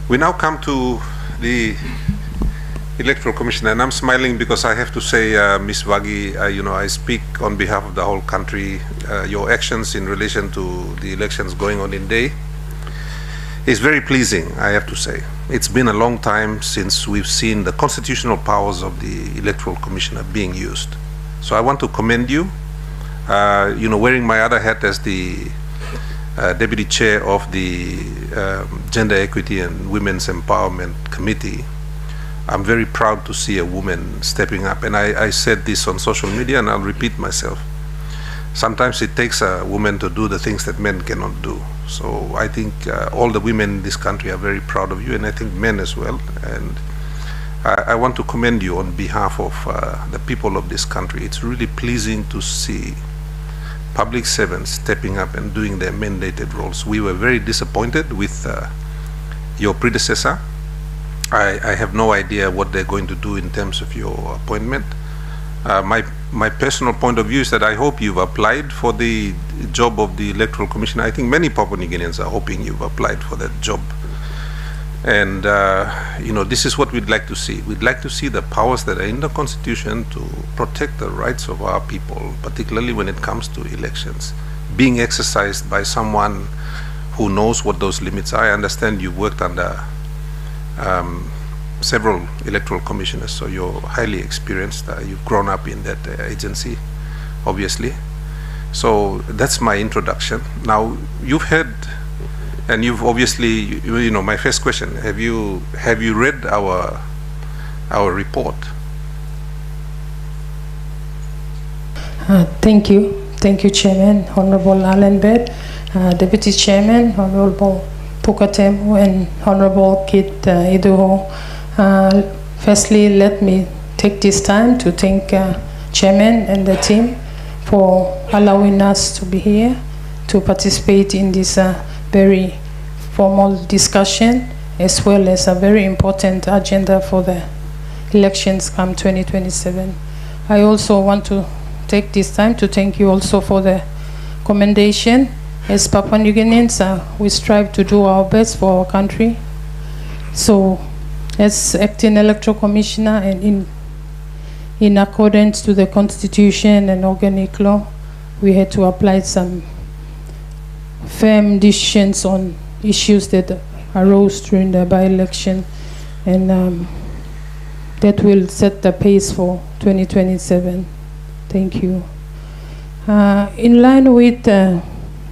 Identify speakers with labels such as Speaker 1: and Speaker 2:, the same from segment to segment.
Speaker 1: We now come to the Electoral Commission, and I'm smiling because I have to say, Ms. Wagi, I speak on behalf of the whole country. Your actions in relation to the elections going on in Day is very pleasing, I have to say. It's been a long time since we've seen the constitutional powers of the Electoral Commissioner being used. So I want to commend you. Wearing my other hat as the Deputy Chair of the Gender Equity and Women's Empowerment Committee, I'm very proud to see a woman stepping up. And I said this on social media, and I'll repeat myself. Sometimes it takes a woman to do the things that men cannot do. So I think all the women in this country are very proud of you, and I think men as well. And I want to commend you on behalf of the people of this country. It's really pleasing to see public servants stepping up and doing their mandated roles. We were very disappointed with your predecessor. I have no idea what they're going to do in terms of your appointment. My personal point of view is that I hope you've applied for the job of the Electoral Commission. I think many Papua New Guineans are hoping you've applied for that job. And this is what we'd like to see. We'd like to see the powers that are in the Constitution to protect the rights of our people, particularly when it comes to elections, being exercised by someone who knows what those limits are. I understand you've worked under several electoral commissioners, so you're highly experienced. You've grown up in that agency, obviously. So that's my introduction. Now, you've heard, and you've obviously, my first question, have you read our report?
Speaker 2: Thank you, Chairman, Honorable Alan Bed, Deputy Chairman, Honorable Pukatemu, and Honorable Kit Iduho. Firstly, let me take this time to thank Chairman and the team for allowing us to be here to participate in this very formal discussion, as well as a very important agenda for the elections come 2027. I also want to take this time to thank you also for the commendation. As Papua New Guineans, we strive to do our best for our country. So, as acting electoral commissioner and in accordance to the Constitution and organic law, we had to apply some firm decisions on issues that arose during the by-election, and that will set the pace for 2027. Thank you. In line with the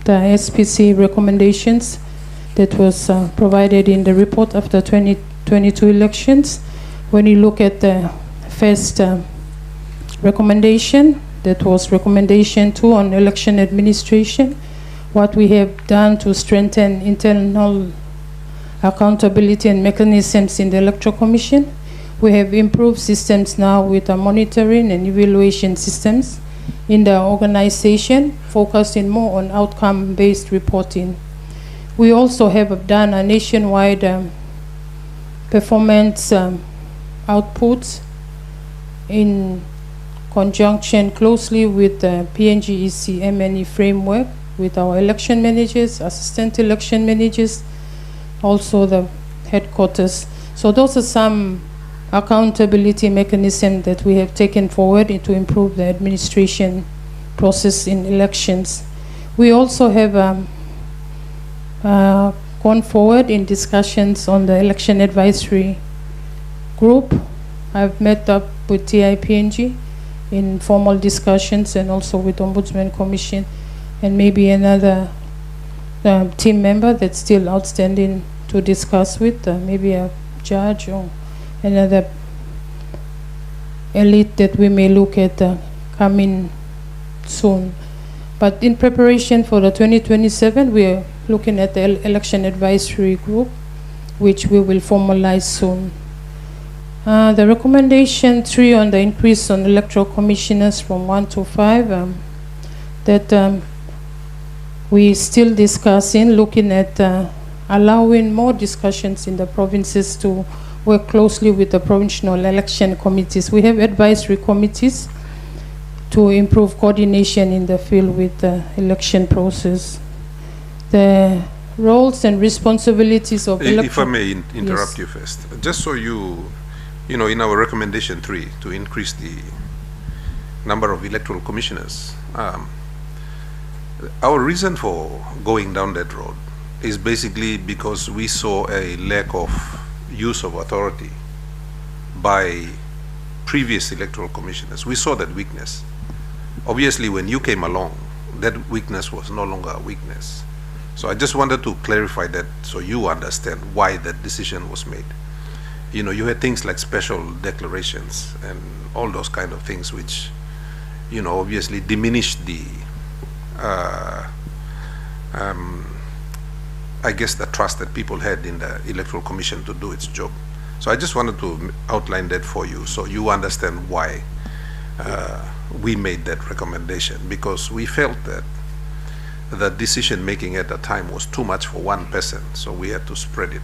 Speaker 2: SPC recommendations that was provided in the report after 2022 elections, when you look at the first recommendation, that was recommendation 2 on election administration, what we have done to strengthen internal accountability and mechanisms in the Electoral Commission. We have improved systems now with monitoring and evaluation systems in the organization, focusing more on outcome-based reporting. We also have done a nationwide performance outputs in conjunction closely with the PNG EC MNE framework with our election managers, assistant election managers, also the headquarters. So those are some accountability mechanisms that we have taken forward to improve the administration process in elections. We also have gone forward in discussions on the election advisory group. I've met up with TIPNG in formal discussions, and also with Ombudsman Commission, and maybe another team member that's still outstanding to discuss with, maybe a judge or another elite that we may look at coming soon. But in preparation for the 2027, we are looking at the election advisory group, which we will formalize soon. The recommendation 3 on the increase on electoral commissioners from 1 to 5, that we still discussing, looking at allowing more discussions in the provinces to work closely with the provincial election committees. We have advisory committees to improve coordination in the field with the election process. The roles and responsibilities of electoral...
Speaker 1: If I may interrupt
Speaker 2: Yes.
Speaker 1: you first, just so you know, in our recommendation 3 to increase the number of electoral commissioners, our reason for going down that road is basically because we saw a lack of use of authority by previous electoral commissioners. We saw that weakness. Obviously, when you came along, that weakness was no longer a weakness. So I just wanted to clarify that so you understand why that decision was made. You know, you had things like special declarations and all those kind of things which, you know, obviously diminished the, I guess, the trust that people had in the Electoral Commission to do its job. So I just wanted to outline that for you so you understand why we made that recommendation, because we felt that the decision making at the time was too much for one person, so we had to spread it.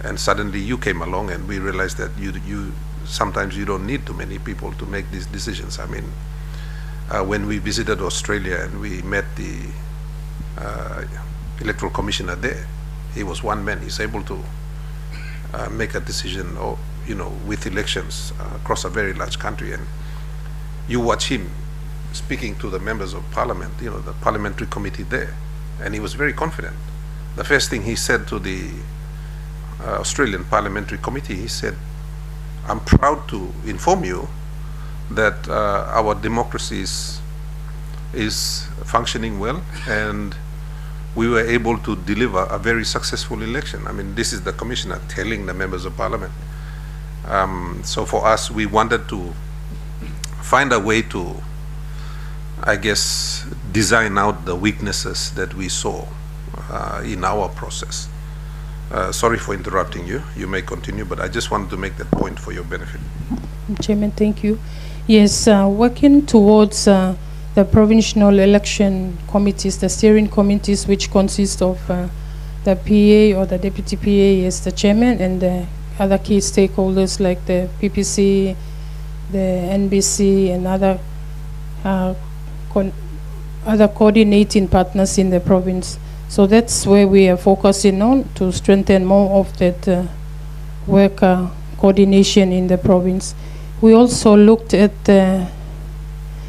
Speaker 1: And suddenly you came along and we realized that you sometimes you don't need too many people to make these decisions. I mean, when we visited Australia and we met the electoral commissioner there, he was one man. He's able to make a decision, or you know, with elections across a very large country. And you watch him speaking to the members of parliament, you know, the parliamentary committee there, and he was very confident. The first thing he said to the Australian Parliamentary Committee, he said, "I'm proud to inform you that our democracy is functioning well, and we were able to deliver a very successful election." I mean, this is the commissioner telling the members of parliament. So for us, we wanted to find a way to, I guess, design out the weaknesses that we saw in our process. Sorry for interrupting you. You may continue, but I just wanted to make that point for your benefit.
Speaker 2: Chairman, thank you. Yes, working towards the provincial election committees, the steering committees, which consist of the PA or the deputy PA as the chairman, and the other key stakeholders like the PPC, the NBC, and other coordinating partners in the province. So that's where we are focusing on to strengthen more of that work coordination in the province. We also looked at the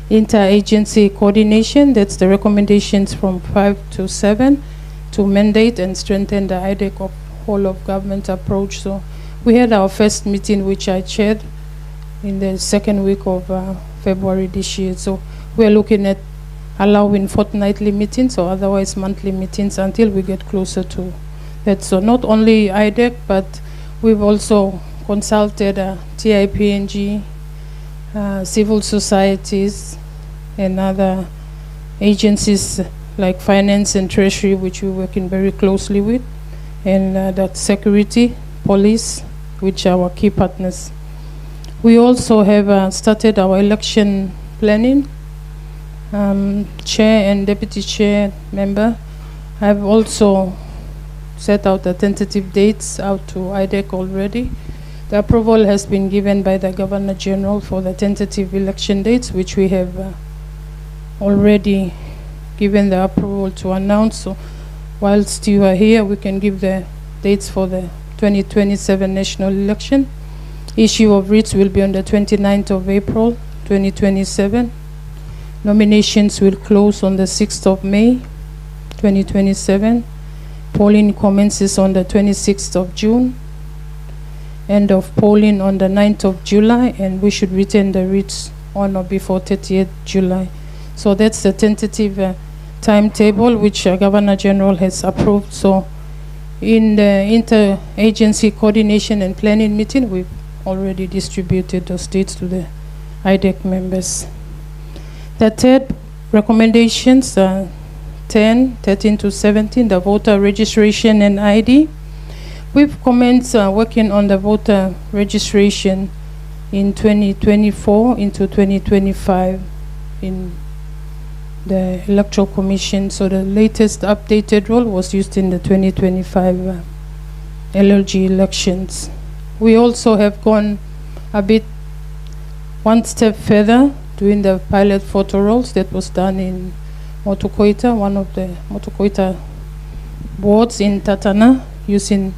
Speaker 2: interagency coordination. That's the recommendations from 5 to 7 to mandate and strengthen the IDEC of whole of government approach. So we had our first meeting, which I chaired in the second week of February this year. So we're looking at allowing fortnightly meetings or otherwise monthly meetings until we get closer to that. So not only IDEC, but we've also consulted PNG, civil societies, and other agencies like finance and treasury, which we're working very closely with, and that security, police, which are our key partners. We also have started our election planning. Chair and deputy chair member have also set out the tentative dates out to IDEC already. The approval has been given by the Governor General for the tentative election dates, which we have already given the approval to announce. So whilst you are here, we can give the dates for the 2027 national election. Issue of writs will be on the 29th of April, 2027. Nominations will close on the 6th of May, 2027. Polling commences on the 26th of June. End of polling on the 9th of July, and we should retain the writs on or before 30th July. So that's the tentative timetable which Governor General has approved. So in the interagency coordination and planning meeting, we've already distributed those dates to the IDEC members. The third recommendations, 10, 13 to 17, the voter registration and ID. We've commenced working on the voter registration in 2024 into 2025 in the Electoral Commission. So the latest updated roll was used in the 2025 LLG elections. We also have gone a bit one step further doing the pilot photo rolls that was done in Motukoita, one of the Motukoita boards in Tatana using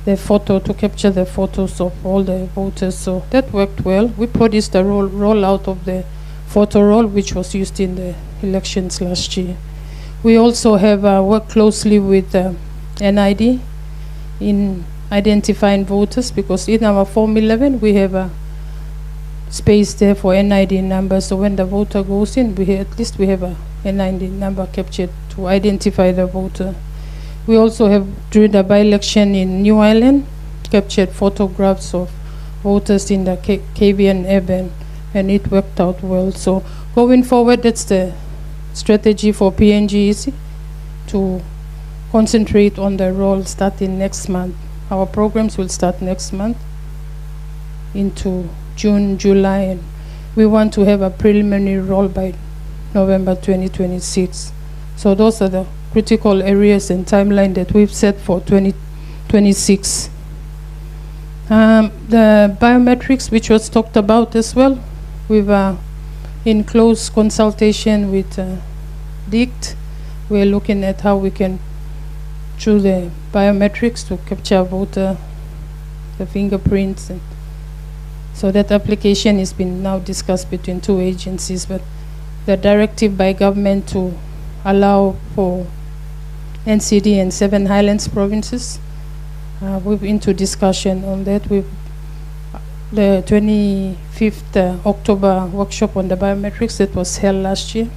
Speaker 2: the photo to capture the photos of all the voters. So that worked well. We produced a rollout of the photo roll, which was used in the elections last year. We also have worked closely with NID in identifying voters, because in our Form 11 we have a space there for NID number. So when the voter goes in, at least we have a NID number captured to identify the voter. We also have, during the by-election in New Ireland, captured photographs of voters in the KVN urban, and it worked out well. So going forward, that's the strategy for PNG, to concentrate on the role starting next month. Our programs will start next month into June, July, and we want to have a preliminary role by November 2026. So those are the critical areas and timeline that we've set for 2026. The biometrics, which was talked about as well, we've in close consultation with DICT, we're looking at how we can, through the biometrics, to capture voter, the fingerprints, and so that application has been now discussed between two agencies. But the directive by government to allow for NCD and 7 Highlands provinces, we're into discussion on that. With the 25th October workshop on the biometrics that was held last year,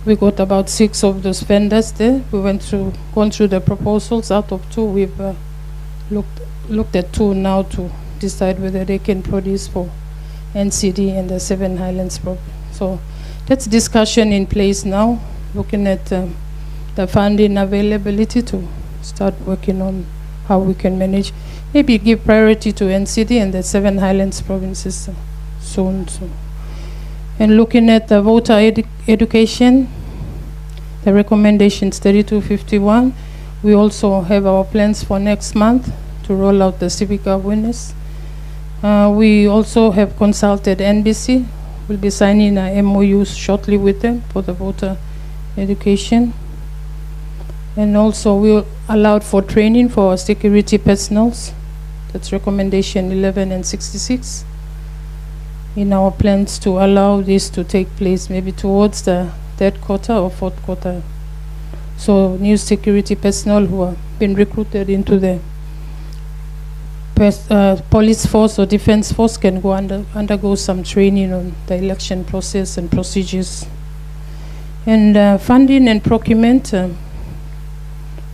Speaker 2: we got about 6 of those vendors there. We gone through the proposals. Out of 2, we've looked at 2 now to decide whether they can produce for NCD and the 7 Highlands province. So that's discussion in place now, looking at the funding availability to start working on how we can manage, maybe give priority to NCD and the 7 Highlands provinces soon. So. And looking at the voter education, the recommendations 3251, we also have our plans for next month to roll out the civic awareness. We also have consulted NBC. We'll be signing a MOU shortly with them for the voter education. And also we allowed for training for our security personnel. That's recommendation 11 and 66. In our plans to allow this to take place maybe towards the 3rd quarter or 4th quarter. So new security personnel who have been recruited into the police force or defense force can go undergo some training on the election process and procedures. And funding and procurement,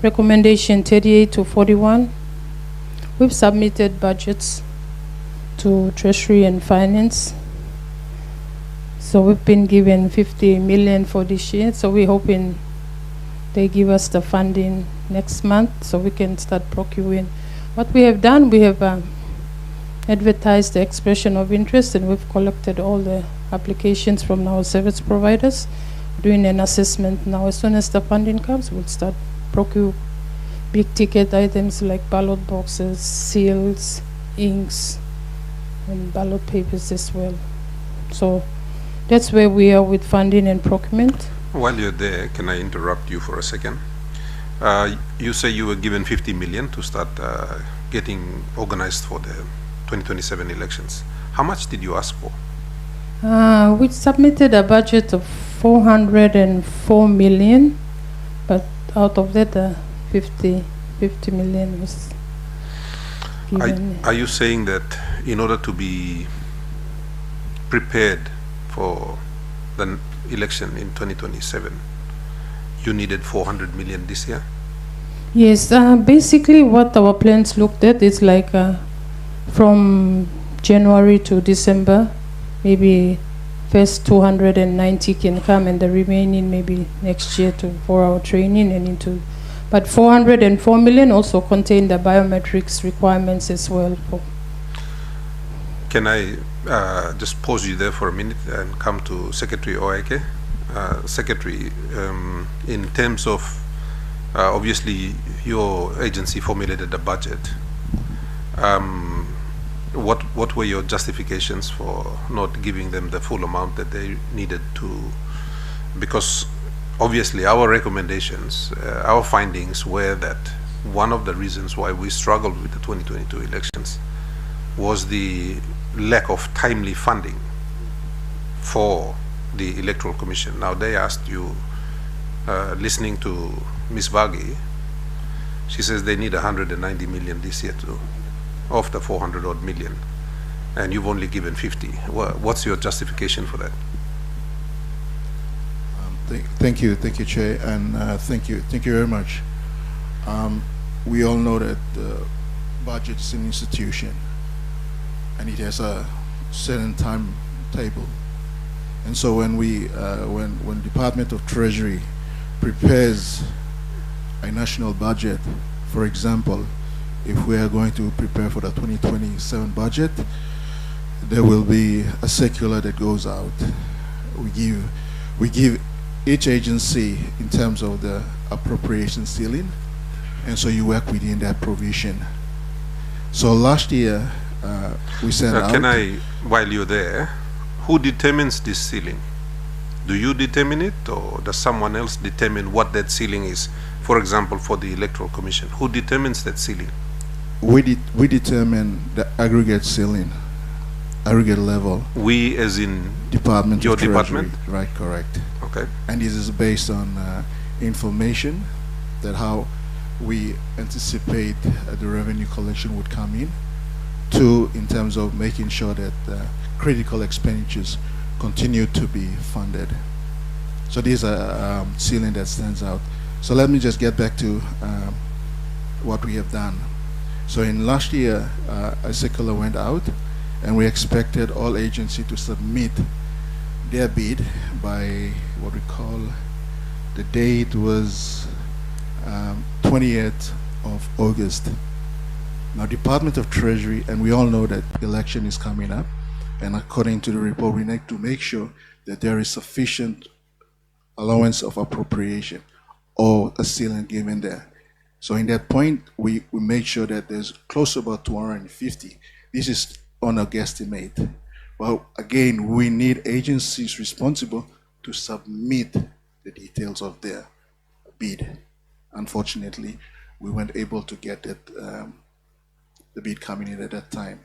Speaker 2: recommendation 38 to 41. We've submitted budgets to Treasury and Finance. So we've been given 50 million for this year. So we're hoping they give us the funding next month so we can start procuring. What we have done, we have advertised the expression of interest, and we've collected all the applications from our service providers, doing an assessment now. As soon as the funding comes, we'll start procure big ticket items like ballot boxes, seals, inks, and ballot papers as well. So that's where we are with funding and procurement.
Speaker 1: While you're there, can I interrupt you for a second? You say you were given 50 million to start getting organized for the 2027 elections. How much did you ask for?
Speaker 2: We submitted a budget of 404 million, but out of that 50 million was given.
Speaker 1: Are you saying that in order to be prepared for the election in 2027, you needed 400 million this year?
Speaker 2: Yes, basically what our plans looked at is like from January to December, maybe first 290 can come and the remaining maybe next year for our training and into. But 404 million also contain the biometrics requirements as well.
Speaker 1: Can I just pause you there for a minute and come to Secretary Oeke? Secretary, in terms of obviously your agency formulated a budget. What were your justifications for not giving them the full amount that they needed to? Because obviously our recommendations, our findings were that one of the reasons why we struggled with the 2022 elections was the lack of timely funding for the Electoral Commission. Now they asked you, listening to Ms. Vagi, she says they need 190 million this year too, of the 400 odd million, and you've only given 50. What's your justification for that?
Speaker 3: Thank you, Chair, and thank you very much. We all know that the budget is an institution, and it has a certain timetable. And so when when Department of Treasury prepares a national budget, for example, if we are going to prepare for the 2027 budget, there will be a circular that goes out. We give each agency in terms of the appropriation ceiling, and so you work within that provision. So last year we sent out.
Speaker 1: Can I, while you're there, who determines this ceiling? Do you determine it, or does someone else determine what that ceiling is? For example, for the Electoral Commission, who determines that ceiling?
Speaker 3: We determine the aggregate ceiling, aggregate level.
Speaker 1: We, as in
Speaker 3: Department
Speaker 1: your
Speaker 3: of Treasury.
Speaker 1: department?
Speaker 3: Right, correct.
Speaker 1: Okay.
Speaker 3: And this is based on information that how we anticipate the revenue collection would come in. Two, in terms of making sure that critical expenditures continue to be funded. So these are ceiling that stands out. So let me just get back to what we have done. So in last year, a circular went out, and we expected all agencies to submit their bid by what we call, the date was 28th of August. Now, Department of Treasury, and we all know that election is coming up, and according to the report, we need to make sure that there is sufficient allowance of appropriation or a ceiling given there. So in that point, we made sure that there's close to about 250. This is on a guesstimate. Well, again, we need agencies responsible to submit the details of their bid. Unfortunately, we weren't able to get that, the bid coming in at that time.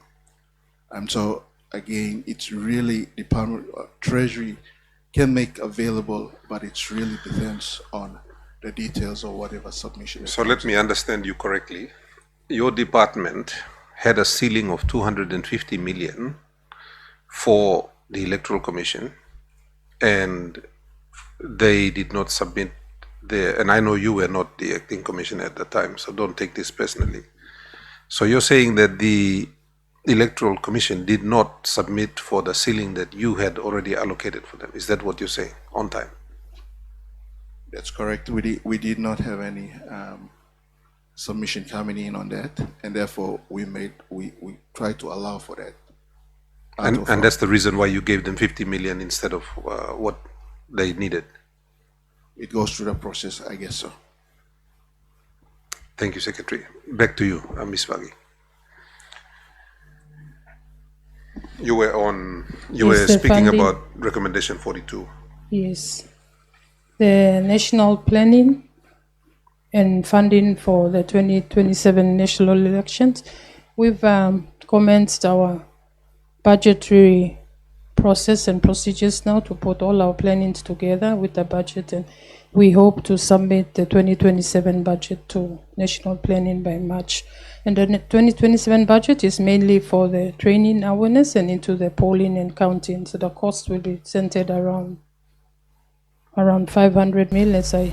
Speaker 3: So again, it's really Department of Treasury can make available, but it really depends on the details of whatever submission.
Speaker 1: So let me understand you correctly. Your department had a ceiling of 250 million for the Electoral Commission, and they did not submit their, and I know you were not the acting commissioner at the time, so don't take this personally. So you're saying that the Electoral Commission did not submit for the ceiling that you had already allocated for them. Is that what you're saying, on time?
Speaker 3: That's correct. We did not have any submission coming in on that, and therefore we tried to allow for that.
Speaker 1: And that's the reason why you gave them 50 million instead of what they needed.
Speaker 3: It goes through the process, I guess so.
Speaker 1: Thank you, Secretary. Back to you, Ms. Vagi. You were speaking
Speaker 2: funding.
Speaker 1: about recommendation 42.
Speaker 2: Yes. The national planning and funding for the 2027 national elections. We've commenced our budgetary process and procedures now to put all our plannings together with the budget, and we hope to submit the 2027 budget to national planning by March. And the 2027 budget is mainly for the training awareness and into the polling and counting. So the cost will be centered around 500 million, as I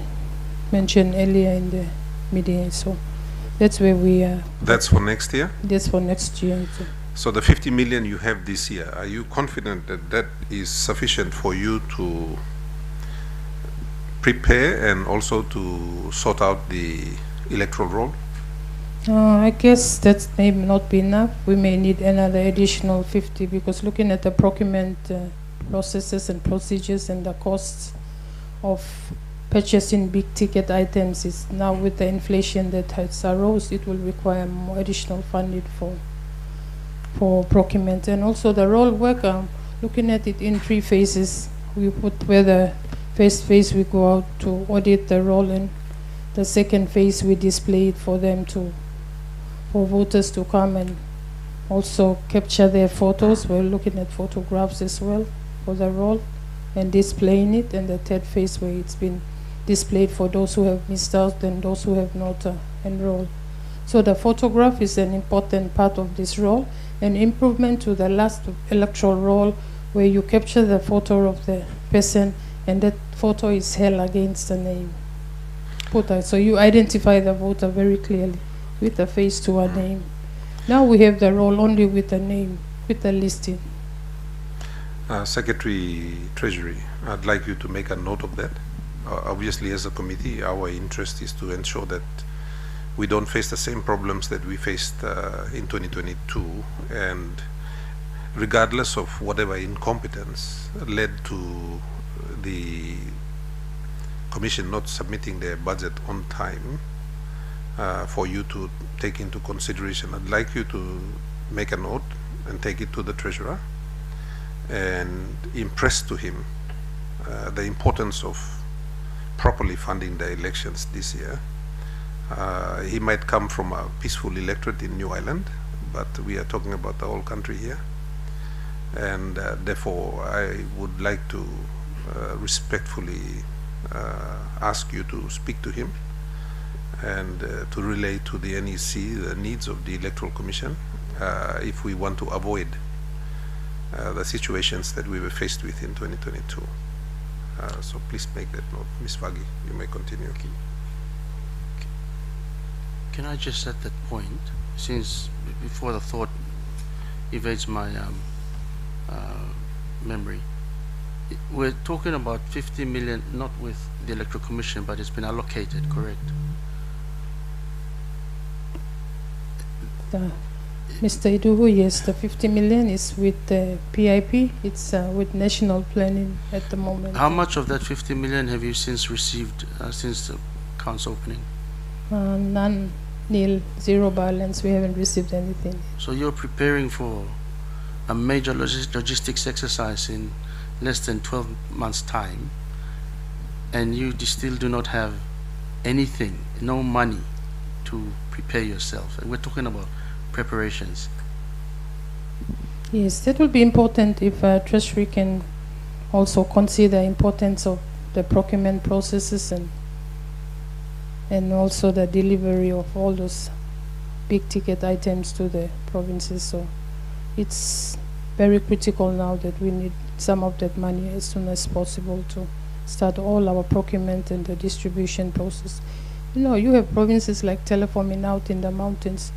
Speaker 2: mentioned earlier in the meeting. So that's where we are.
Speaker 1: That's for next year?
Speaker 2: That's for next year.
Speaker 1: So the 50 million you have this year, are you confident that that is sufficient for you to prepare and also to sort out the electoral roll?
Speaker 2: I guess that may not be enough. We may need another additional 50, because looking at the procurement processes and procedures and the costs of purchasing big ticket items is now, with the inflation that has arose, it will require more additional funding for procurement. And also the roll work, looking at it in 3 phases. We put where the First phase, we go out to audit the roll, and the second phase, we display it for them for voters to come and also capture their photos. We're looking at photographs as well for the roll and displaying it. And the third phase, where it's been displayed for those who have missed out and those who have not enrolled. So the photograph is an important part of this roll, an improvement to the last electoral roll, where you capture the photo of the person and that photo is held against the name. So you identify the voter very clearly with the face to a name. Now we have the roll only with the name, with the listing.
Speaker 1: Secretary Treasury, I'd like you to make a note of that. Obviously, as a committee, our interest is to ensure that we don't face the same problems that we faced in 2022, and regardless of whatever incompetence led to the Commission not submitting their budget on time for you to take into consideration. I'd like you to make a note and take it to the Treasurer and impress to him the importance of properly funding the elections this year. He might come from a peaceful electorate in New Ireland, but we are talking about the whole country here. And therefore, I would like to respectfully ask you to speak to him and to relay to the NEC the needs of the Electoral Commission if we want to avoid the situations that we were faced with in 2022. So please make that note. Ms. Wagi, you may continue.
Speaker 4: Can I just at that point, since before the thought evades my memory, we're talking about 50 million, not with the Electoral Commission, but it's been allocated, correct?
Speaker 2: Mr. Iduhu, yes, the 50 million is with the PIP. It's with national planning at the moment.
Speaker 4: How much of that 50 million have you since received since the accounts opening?
Speaker 2: None, nil, zero balance. We haven't received anything.
Speaker 4: So you're preparing for a major logistics exercise in less than 12 months' time, and you still do not have anything, no money to prepare yourself. And we're talking about preparations.
Speaker 2: Yes, that will be important if Treasury can also consider the importance of the procurement processes and also the delivery of all those big ticket items to the provinces. So it's very critical now that we need some of that money as soon as possible to start all our procurement and the distribution process. You know, you have provinces like Teleforming out in the mountains,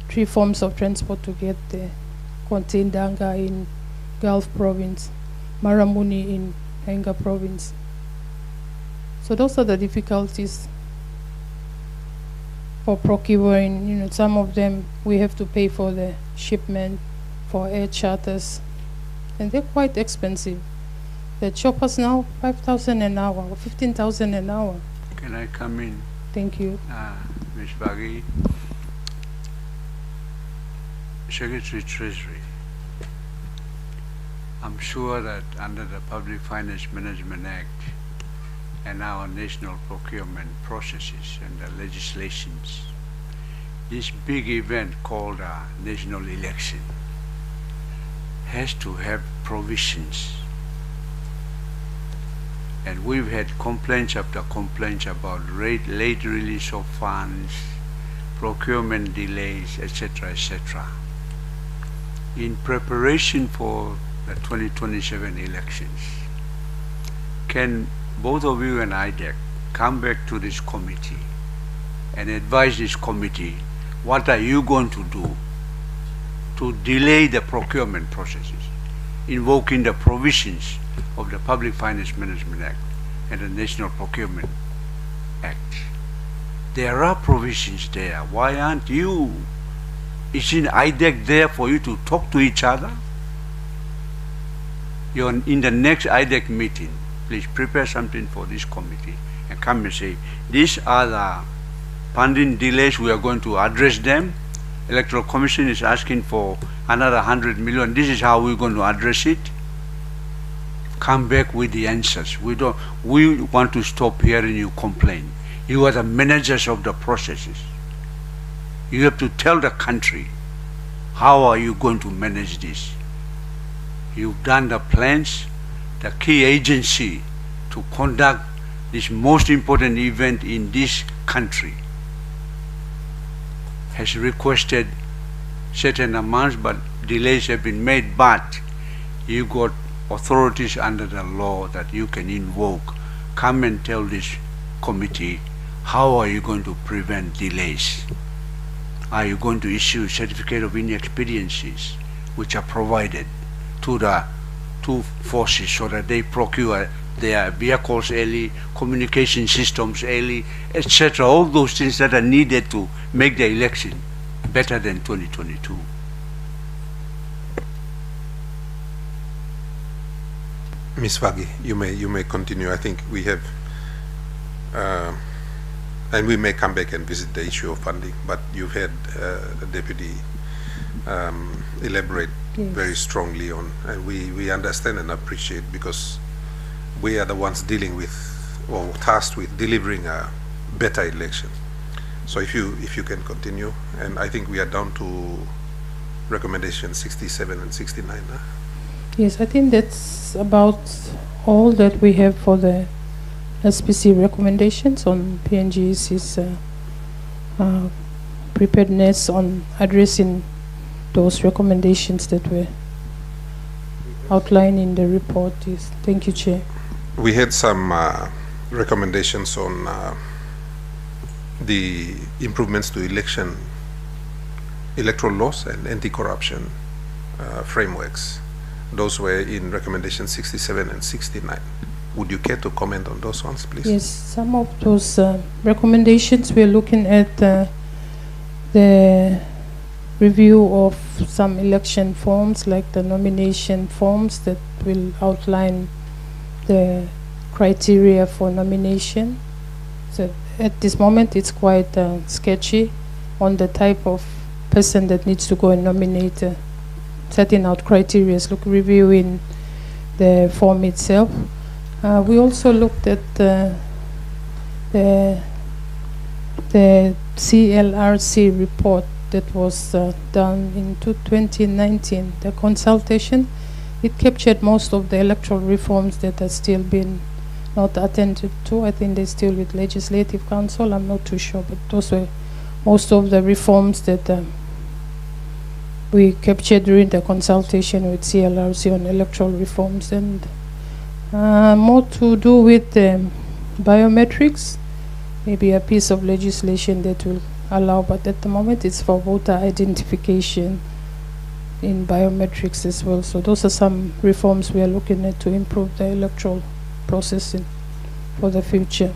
Speaker 2: 3 forms of transport to get there. Kontindanga in Gulf Province, Maramuni in Enga Province. So those are the difficulties for procuring. You know, some of them we have to pay for the shipment, for air charters, and they're quite expensive. The choppers now, 5,000 an hour or 15,000 an hour.
Speaker 5: Can I come in?
Speaker 2: Thank you.
Speaker 5: Ms. Wagi, Secretary Treasury, I'm sure that under the Public Finance Management Act and our national procurement processes and the legislations, this big event called a national election has to have provisions. And we've had complaints after complaints about late release of funds, procurement delays, etc., etc. In preparation for the 2027 elections, can both of you and IDEC come back to this committee and advise this committee what are you going to do to delay the procurement processes, invoking the provisions of the Public Finance Management Act and the National Procurement Act? There are provisions there. Why aren't you? Isn't IDEC there for you to talk to each other? You're in the next IDEC meeting, please prepare something for this committee and come and say, these are the funding delays, we are going to address them. Electoral Commission is asking for another 100 million. This is how we're going to address it. Come back with the answers. We want to stop hearing you complain. You are the managers of the processes. You have to tell the country, how are you going to manage this? You've done the plans. The key agency to conduct this most important event in this country has requested certain amounts, but delays have been made, but you got authorities under the law that you can invoke. Come and tell this committee, how are you going to prevent delays? Are you going to issue certificate of inexpediencies which are provided to the two forces so that they procure their vehicles early, communication systems early, etc. All those things that are needed to make the election better than 2022.
Speaker 1: Ms. Wagi, you may continue. I think we have, and we may come back and visit the issue of funding, but you've had the deputy elaborate very strongly on, and we understand and appreciate, because we are the ones dealing with or tasked with delivering a better election. So if you can continue, and I think we are down to recommendation 67 and 69.
Speaker 2: Yes, I think that's about all that we have for the SPC recommendations on PNG's preparedness on addressing those recommendations that were outlined in the report. Yes. Thank you, Chair.
Speaker 1: We had some recommendations on the improvements to electoral laws and anti-corruption frameworks. Those were in recommendation 67 and 69. Would you care to comment on those ones, please?
Speaker 2: Yes, some of those recommendations we're looking at the review of some election forms, like the nomination forms that will outline the criteria for nomination. So at this moment it's quite sketchy on the type of person that needs to go and nominate, setting out criteria, reviewing the form itself. We also looked at the CLRC report that was done in 2019, the consultation. It captured most of the electoral reforms that are still been not attended to. I think they're still with Legislative Council. I'm not too sure, but those were most of the reforms that we captured during the consultation with CLRC on electoral reforms, and more to do with biometrics, maybe a piece of legislation that will allow, but at the moment it's for voter identification in biometrics as well. So those are some reforms we are looking at to improve the electoral processing for the future.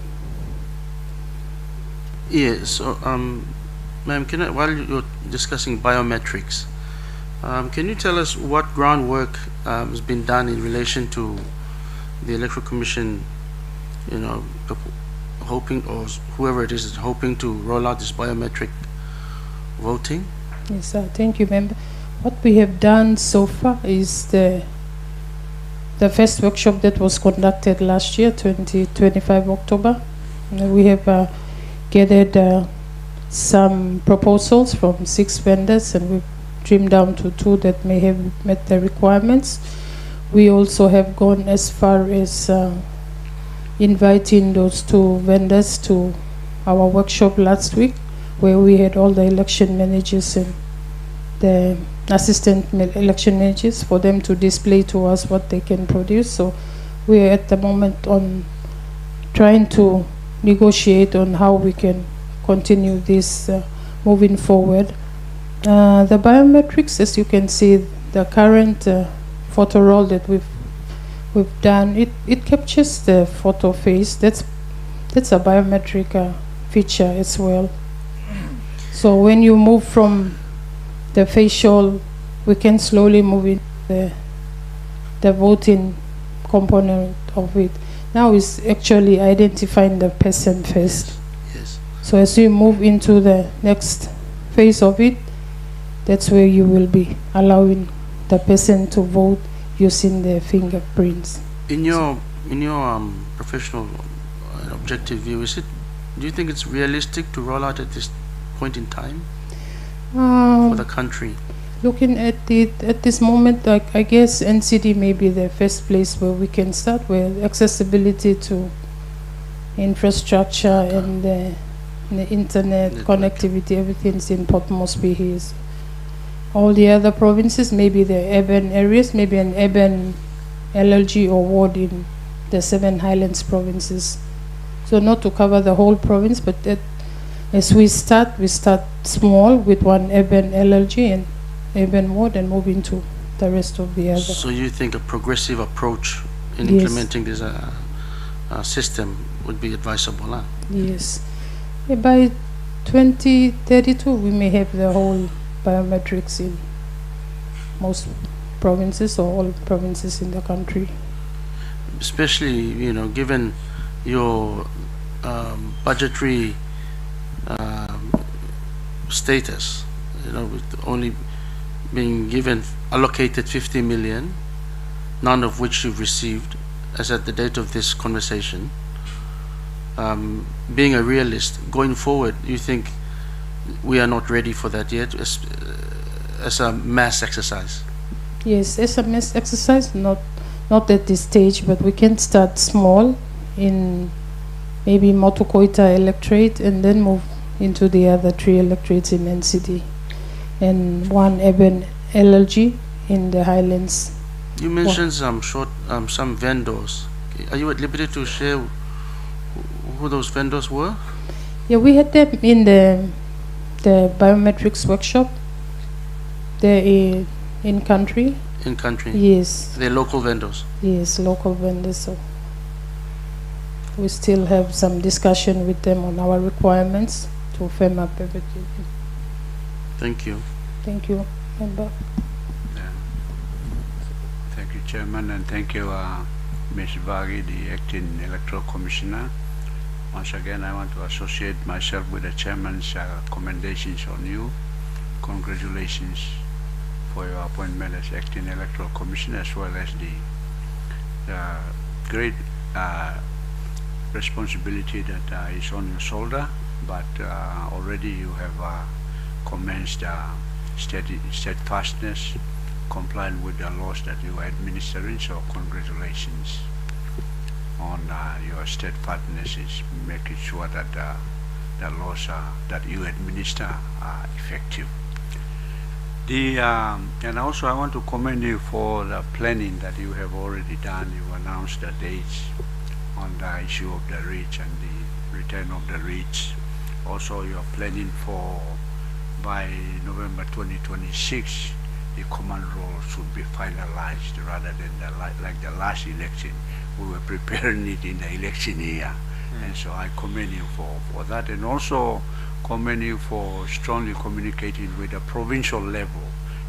Speaker 4: Yes, so ma'am, while you're discussing biometrics, can you tell us what groundwork has been done in relation to the Electoral Commission, hoping, or whoever it is hoping to roll out this biometric voting?
Speaker 2: Yes, thank you, Member. What we have done so far is the first workshop that was conducted last year, 25 October. We have gathered some proposals from 6 vendors, and we've trimmed down to 2 that may have met the requirements. We also have gone as far as inviting those 2 vendors to our workshop last week, where we had all the election managers and the assistant election managers for them to display to us what they can produce. So we are at the moment on trying to negotiate on how we can continue this moving forward. The biometrics, as you can see, the current photo roll that we've done, it captures the photo face. That's a biometric feature as well. So when you move from the facial, we can slowly move in the voting component of it. Now it's actually identifying the person first.
Speaker 4: Yes.
Speaker 2: So as you move into the next phase of it, that's where you will be allowing the person to vote using their fingerprints.
Speaker 4: In your professional objective view, do you think it's realistic to roll out at this point in time for the country?
Speaker 2: Looking at it at this moment, I guess NCD may be the first place where we can start with accessibility to infrastructure and the internet connectivity. Everything's in Port Moresby here. All the other provinces, maybe the urban areas, maybe an urban LLG or ward in the 7 Highlands provinces. So not to cover the whole province, but as we start small with one urban LLG and urban ward and move into the rest of the other.
Speaker 4: So you think a progressive approach in
Speaker 2: Yes.
Speaker 4: implementing this system would be advisable, huh?
Speaker 2: Yes. By 2032, we may have the whole biometrics in most provinces or all provinces in the country.
Speaker 4: Especially, given your budgetary status, with only being allocated 50 million, none of which you've received as at the date of this conversation. Being a realist, going forward, you think we are not ready for that yet as a mass exercise?
Speaker 2: Yes, as a mass exercise, not at this stage, but we can start small in maybe Motokoita electorate and then move into the other 3 electorates in NCD and 1 urban LLG in the Highlands.
Speaker 4: You mentioned some vendors. Are you at liberty to share who those vendors were?
Speaker 2: Yeah, we had them in the biometrics workshop. They're in country.
Speaker 4: In country?
Speaker 2: Yes.
Speaker 4: They're local vendors?
Speaker 2: Yes, local vendors. So we still have some discussion with them on our requirements to firm up everything.
Speaker 4: Thank you.
Speaker 2: Thank you, member.
Speaker 5: Yeah. Thank you, Chairman, and thank you, Ms. Vagi, the Acting Electoral Commissioner. Once again, I want to associate myself with the Chairman's commendations on you. Congratulations for your appointment as Acting Electoral Commissioner, as well as the great responsibility that is on your shoulder, but already you have commenced steadfastness, complying with the laws that you are administering, so congratulations on your steadfastness is making sure that the laws that you administer are effective. And also I want to commend you for the planning that you have already done. You announced the dates on the issue of the REITs and the return of the REITs. Also you are planning for by November 2026 the common rule should be finalized rather than like the last election. We were preparing it in the election year. And so I commend you for that, and also commend you for strongly communicating with the provincial level,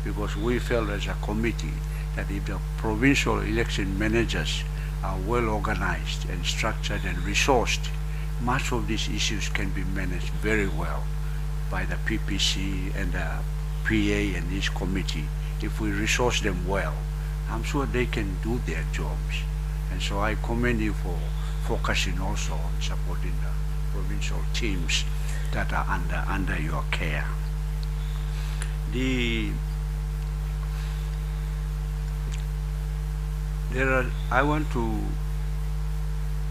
Speaker 5: because we felt as a committee that if the provincial election managers are well organized and structured and resourced, much of these issues can be managed very well by the PPC and the PA and this committee. If we resource them well, I'm sure they can do their jobs. And so I commend you for focusing also on supporting the provincial teams that are under your care. I want to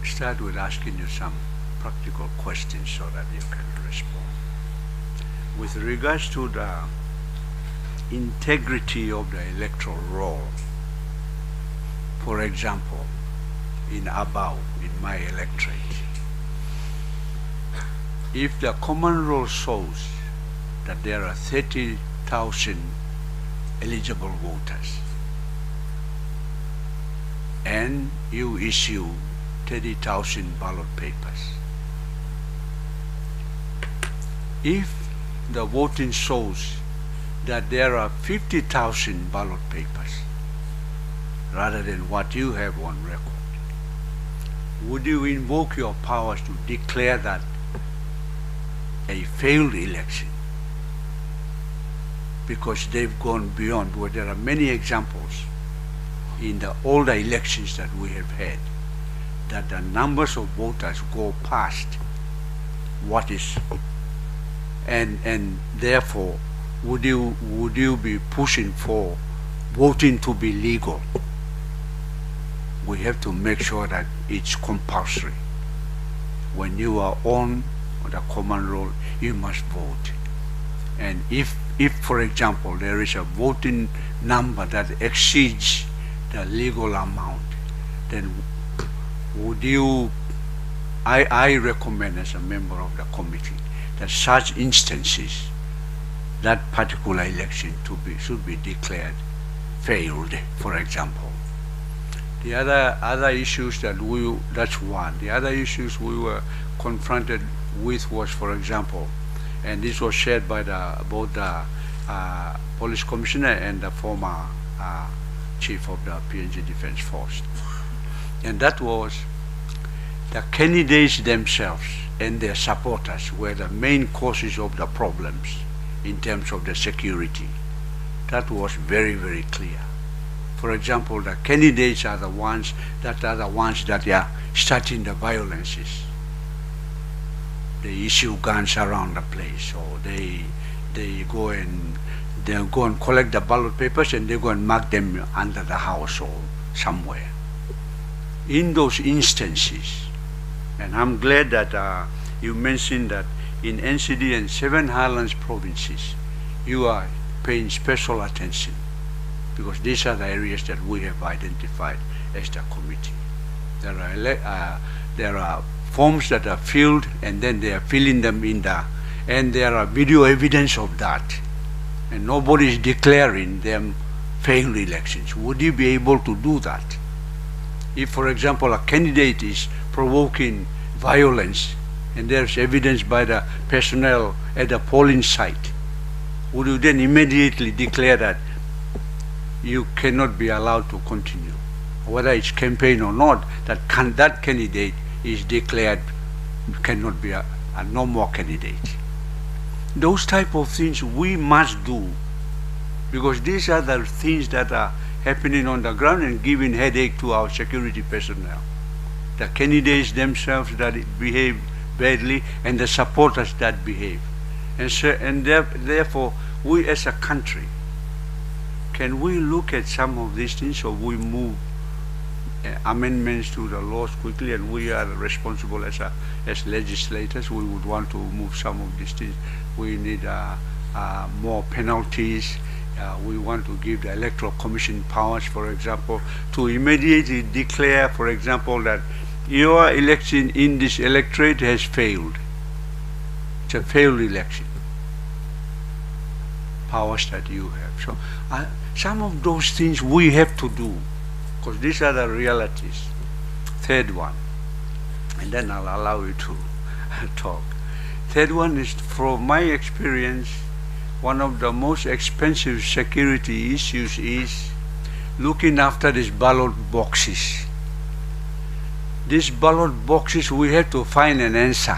Speaker 5: start with asking you some practical questions so that you can respond. With regards to the integrity of the electoral roll, for example, in Abau, in my electorate, if the common roll shows that there are 30,000 eligible voters and you issue 30,000 ballot papers, if the voting shows that there are 50,000 ballot papers rather than what you have on record, would you invoke your powers to declare that a failed election? Because they've gone beyond, where there are many examples in the older elections that we have had, that the numbers of voters go past what is, and therefore would you be pushing for voting to be legal? We have to make sure that it's compulsory. When you are on the common roll, you must vote. And if for example there is a voting number that exceeds the legal amount, then would you, I recommend as a member of the committee that such instances, that particular election should be declared failed, for example. The other issues that's one. The other issues we were confronted with was, for example, and this was shared by both the police commissioner and the former chief of the PNG Defense Force, and that was the candidates themselves and their supporters were the main causes of the problems in terms of the security. That was very, very clear. For example, the candidates are the ones that are starting the violences. They issue guns around the place, or they go and collect the ballot papers and they go and mark them under the house or somewhere. In those instances, and I'm glad that you mentioned that in NCD and 7 Highlands provinces, you are paying special attention, because these are the areas that we have identified as the committee. There are forms that are filled, and then they are filling them in and there are video evidence of that, and nobody is declaring them failed elections. Would you be able to do that? If, for example, a candidate is provoking violence and there's evidence by the personnel at the polling site, would you then immediately declare that you cannot be allowed to continue? Whether it's campaign or not, that candidate is declared cannot be a no more candidate. Those type of things we must do, because these are the things that are happening on the ground and giving headache to our security personnel. The candidates themselves that behave badly and the supporters that behave. And therefore, we as a country, can we look at some of these things, or we move amendments to the laws quickly, and we are responsible as legislators, we would want to move some of these things. We need more penalties. We want to give the Electoral Commission powers, for example, to immediately declare, for example, that your election in this electorate has failed. It's a failed election. Powers that you have. So some of those things we have to do, because these are the realities. Third one, and then I'll allow you to talk. Third one is, from my experience, one of the most expensive security issues is looking after these ballot boxes. These ballot boxes, we have to find an answer.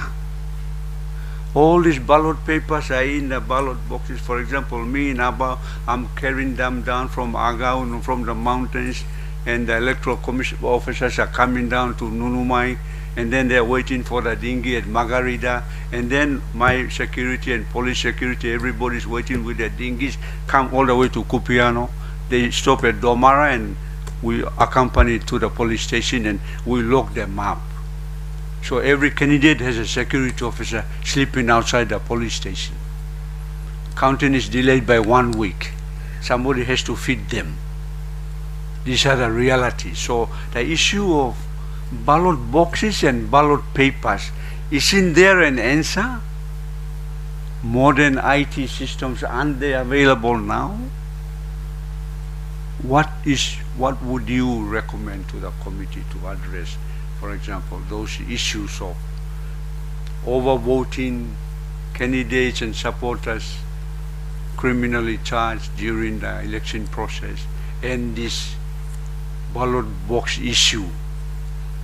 Speaker 5: All these ballot papers are in the ballot boxes. For example, me in Aba, I'm carrying them down from Agau, from the mountains, and the Electoral Commission officers are coming down to Nunumai, and then they're waiting for the dinghy at Margarita, and then my security and police security, everybody's waiting with their dinghies, come all the way to Kupiano. They stop at Domara, and we accompany to the police station, and we lock them up. So every candidate has a security officer sleeping outside the police station. Counting is delayed by 1 week. Somebody has to feed them. These are the realities. So the issue of ballot boxes and ballot papers, isn't there an answer? Modern IT systems, aren't they available now? What would you recommend to the committee to address, for example, those issues of overvoting, candidates and supporters criminally charged during the election process, and this ballot box issue?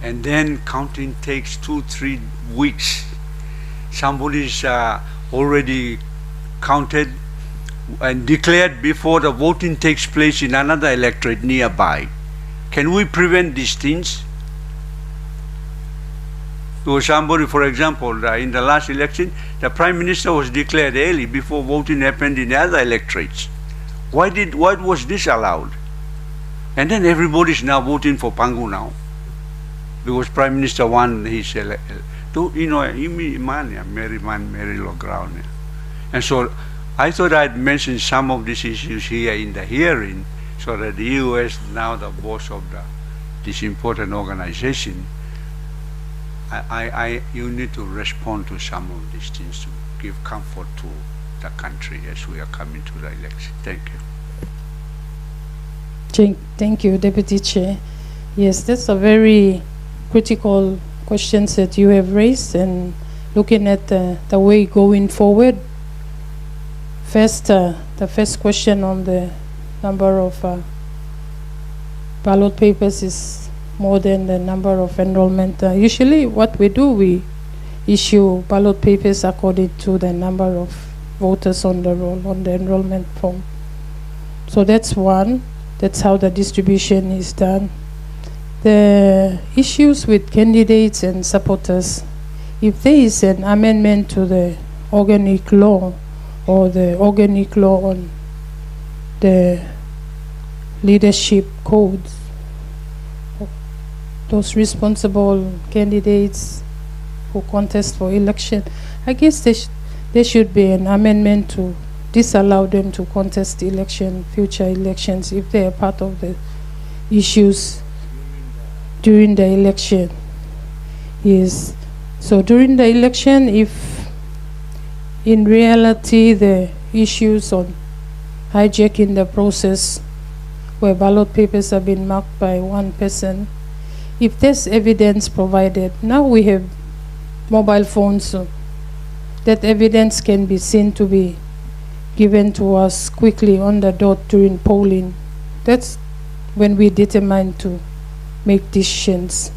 Speaker 5: And then counting takes 2-3 weeks. Somebody's already counted and declared before the voting takes place in another electorate nearby. Can we prevent these things? So somebody, for example, in the last election, the Prime Minister was declared early before voting happened in the other electorates. Why was this allowed? And then everybody's now voting for Pangu now, because Prime Minister won his Mary Law ground. And so I thought I'd mention some of these issues here in the hearing, so that the US, now the boss of this important organization, you need to respond to some of these things to give comfort to the country as we are coming to the election. Thank you.
Speaker 2: Thank you, Deputy Chair. Yes, that's a very critical questions that you have raised, and looking at the way going forward. First, the first question on the number of ballot papers is more than the number of enrollment. Usually what we do, we issue ballot papers according to the number of voters on the roll, on the enrollment form. So that's one. That's how the distribution is done. The issues with candidates and supporters, if there is an amendment to the organic law or the organic law on the leadership codes, those responsible candidates who contest for election, I guess there should be an amendment to disallow them to contest future elections, if they are part of the issues during the election. Yes. So during the election, if in reality the issues on hijacking the process where ballot papers have been marked by one person, if there's evidence provided, now we have mobile phones, so that evidence can be seen to be given to us quickly on the dot during polling. That's when we determine to make decisions.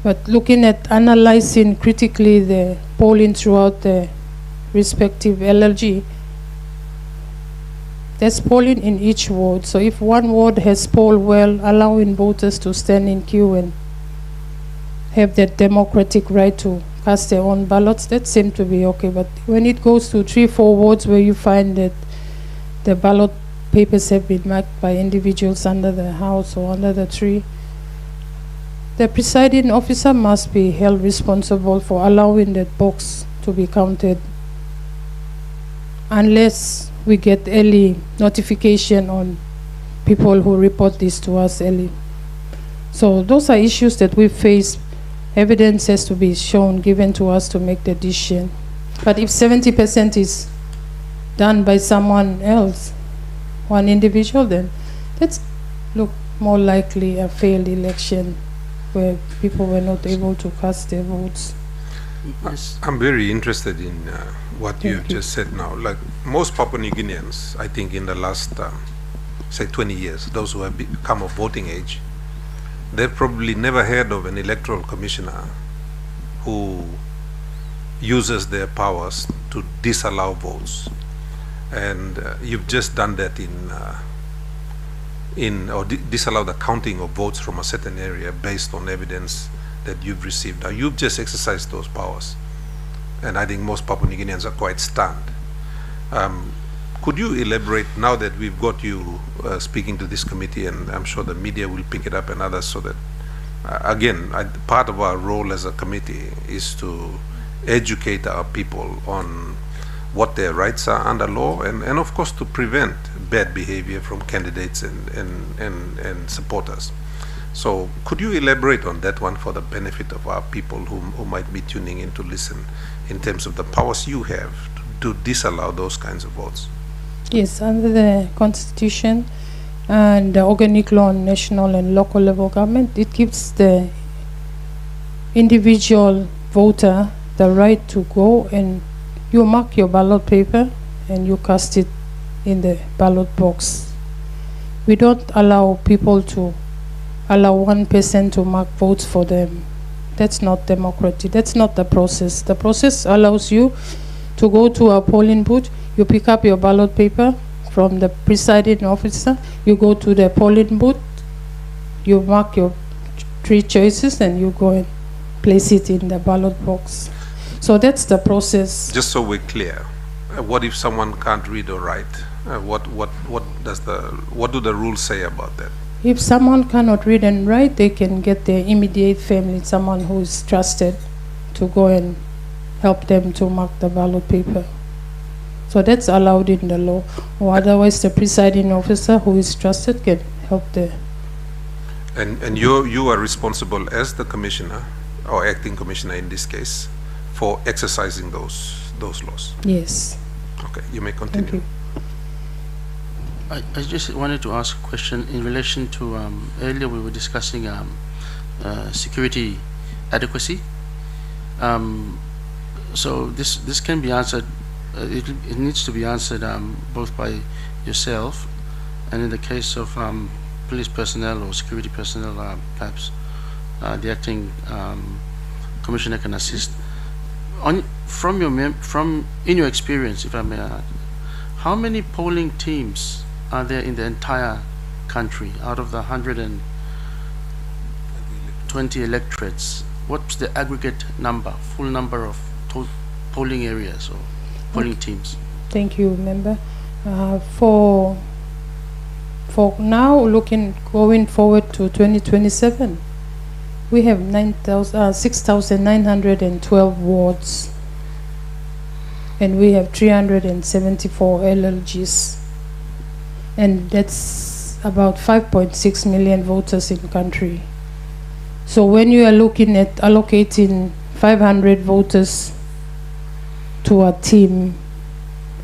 Speaker 2: But looking at analyzing critically the polling throughout the respective LLG, there's polling in each ward. So if one ward has polled well, allowing voters to stand in queue and have that democratic right to cast their own ballots, that seems to be okay. But when it goes to 3-4 wards where you find that the ballot papers have been marked by individuals under the house or under the tree, the presiding officer must be held responsible for allowing that box to be counted, unless we get early notification on people who report this to us early. So those are issues that we face. Evidence has to be shown, given to us to make the decision. But if 70% is done by someone else, one individual, then that's look more likely a failed election where people were not able to cast their votes.
Speaker 4: Yes.
Speaker 1: I'm very interested in what you've just said now. Like most Papua New Guineans, I think in the last, say 20 years, those who have become of voting age, they've probably never heard of an electoral commissioner who uses their powers to disallow votes. And you've just done that disallow the counting of votes from a certain area based on evidence that you've received. Now you've just exercised those powers, and I think most Papua New Guineans are quite stunned. Could you elaborate, now that we've got you speaking to this committee, and I'm sure the media will pick it up and others, so that again, part of our role as a committee is to educate our people on what their rights are under law, and of course to prevent bad behavior from candidates and supporters. So could you elaborate on that one for the benefit of our people who might be tuning in to listen, in terms of the powers you have to disallow those kinds of votes?
Speaker 2: Yes, under the Constitution and the organic law on national and local level government, it gives the individual voter the right to go and you mark your ballot paper and you cast it in the ballot box. We don't allow people to allow one person to mark votes for them. That's not democracy. That's not the process. The process allows you to go to a polling booth, you pick up your ballot paper from the presiding officer, you go to the polling booth, you mark your 3 choices and you go and place it in the ballot box. So that's the process.
Speaker 1: Just so we're clear, what if someone can't read or write? What do the rules say about that?
Speaker 2: If someone cannot read and write, they can get their immediate family, someone who is trusted, to go and help them to mark the ballot paper. So that's allowed in the law. Or otherwise, the presiding officer who is trusted can help the.
Speaker 1: And you are responsible as the commissioner, or acting commissioner in this case, for exercising those laws.
Speaker 2: Yes.
Speaker 1: Okay, you may continue.
Speaker 2: Thank you.
Speaker 4: I just wanted to ask a question in relation to earlier we were discussing security adequacy. So this can be answered. It needs to be answered both by yourself, and in the case of police personnel or security personnel, perhaps the acting commissioner can assist. From in your experience, if I may add, how many polling teams are there in the entire country out of the 120 electorates? What's the aggregate number, full number of polling areas or polling teams?
Speaker 2: Thank you, member. For now, going forward to 2027, we have 6,912 wards, and we have 374 LLGs, and that's about 5.6 million voters in country. So when you are looking at allocating 500 voters to a team,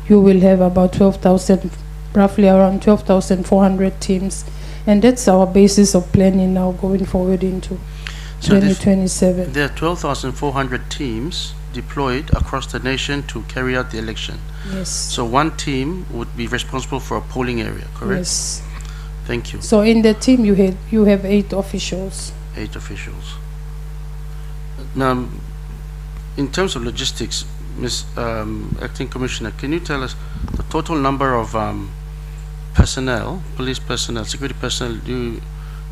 Speaker 2: you will have about 12,000, roughly around 12,400 teams, and that's our basis of planning now going forward into 2027.
Speaker 4: There are 12,400 teams deployed across the nation to carry out the election.
Speaker 2: Yes.
Speaker 4: So one team would be responsible for a polling area, correct?
Speaker 2: Yes.
Speaker 4: Thank you.
Speaker 2: So in the team you have 8 officials.
Speaker 4: 8 officials. Now, in terms of logistics, Ms. Acting Commissioner, can you tell us the total number of personnel, police personnel, security personnel, do you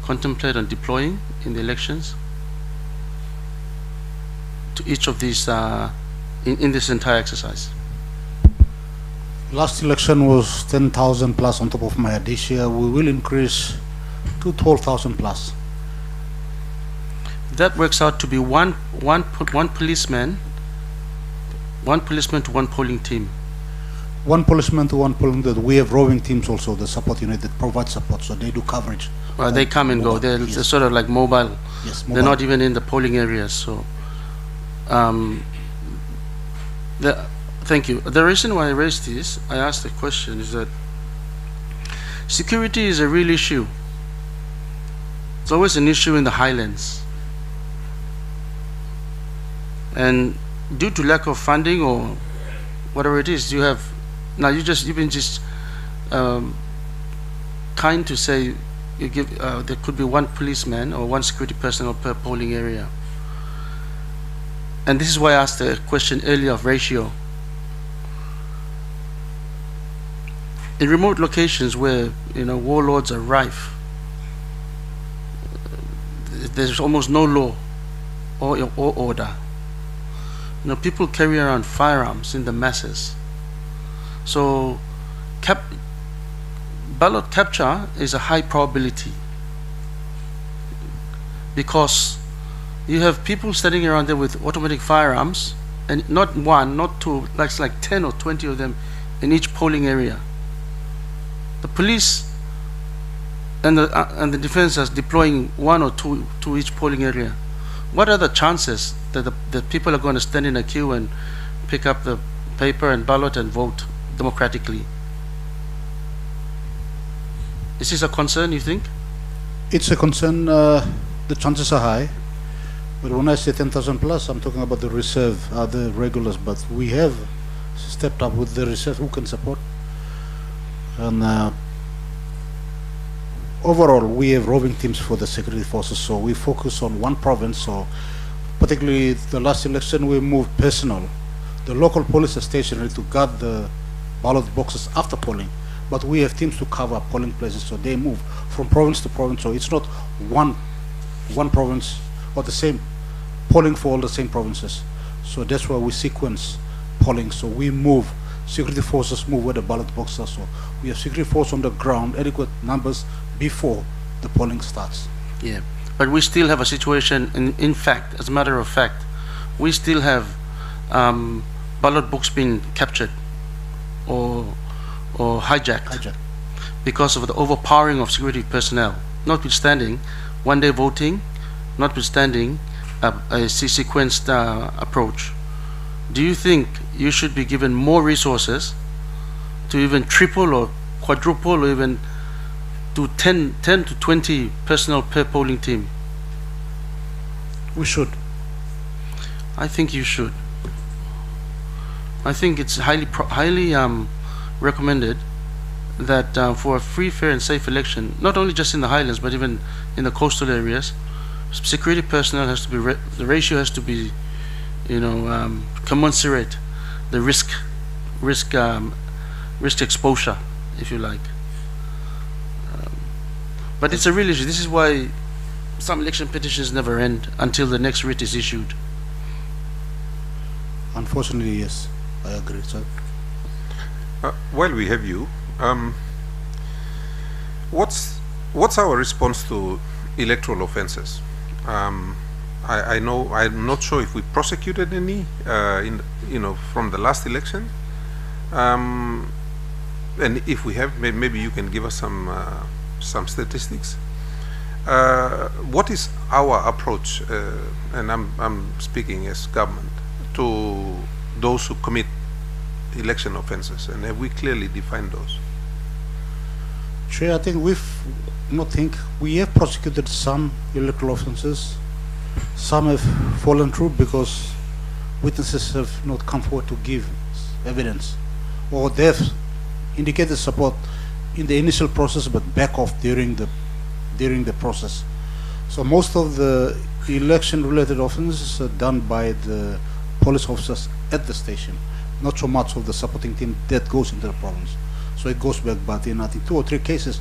Speaker 4: contemplate on deploying in the elections to each of these in this entire exercise?
Speaker 6: Last election was 10,000 plus on top of my head. This year we will increase to 12,000 plus.
Speaker 4: That works out to be one policeman to one polling team.
Speaker 6: One policeman to one polling team. We have roving teams also, the support unit that provide support, so they do coverage.
Speaker 4: They come and go. They're sort of like mobile.
Speaker 6: Yes,
Speaker 4: They're not even in the polling areas. So, thank you. The reason why I raised this, I asked the question, is that security is a real issue. It's always an issue in the highlands. And due to lack of funding or whatever it is, you've been kind to say you give there could be one policeman or one security personnel per polling area. And this is why I asked the question earlier of ratio. In remote locations where warlords are rife, there's almost no law or order. People carry around firearms in the masses. So ballot capture is a high probability because you have people standing around there with automatic firearms, and not one, not two, like 10 or 20 of them in each polling area. The police and the defense is deploying 1 or 2 to each polling area. What are the chances that the people are going to stand in a queue and pick up the paper and ballot and vote democratically? Is this a concern, you think?
Speaker 6: It's a concern. The chances are high, but when I say 10,000 plus, I'm talking about the reserve, the regulars. But we have stepped up with the reserve who can support. And overall, we have roving teams for the security forces, so we focus on one province. So particularly the last election, we moved personnel. The local police are stationary to guard the ballot boxes after polling, but we have teams to cover polling places, so they move from province to province. So it's not one province or the same polling for all the same provinces. So that's why we sequence polling. So we move, security forces move where the ballot boxes are. So we have security force on the ground, adequate numbers before the polling starts.
Speaker 4: Yeah, but we still have a situation, in fact, as a matter of fact, we still have ballot books being captured or hijacked because of the overpowering of security personnel, notwithstanding one-day voting, notwithstanding a sequenced approach. Do you think you should be given more resources to even triple or quadruple or even to 10 to 20 personnel per polling team?
Speaker 6: We should.
Speaker 4: I think you should. I think it's highly recommended that for a free, fair and safe election, not only just in the highlands but even in the coastal areas, security personnel has to be, the ratio has to be, commensurate the risk exposure, if you like. But it's a real issue. This is why some election petitions never end until the next writ is issued.
Speaker 6: Unfortunately, yes, I agree, sir.
Speaker 1: While we have you, what's our response to electoral offences? I know, I'm not sure if we prosecuted any from the last election, and if we have, maybe you can give us some statistics. What is our approach, and I'm speaking as government, to those who commit election offences, and have we clearly defined those?
Speaker 6: Chair, I think we have prosecuted some electoral offences. Some have fallen through because witnesses have not come forward to give evidence, or they have indicated support in the initial process but back off during the process. So most of the election-related offences are done by the police officers at the station, not so much of the supporting team that goes into the province. So it goes back, but in I think 2 or 3 cases,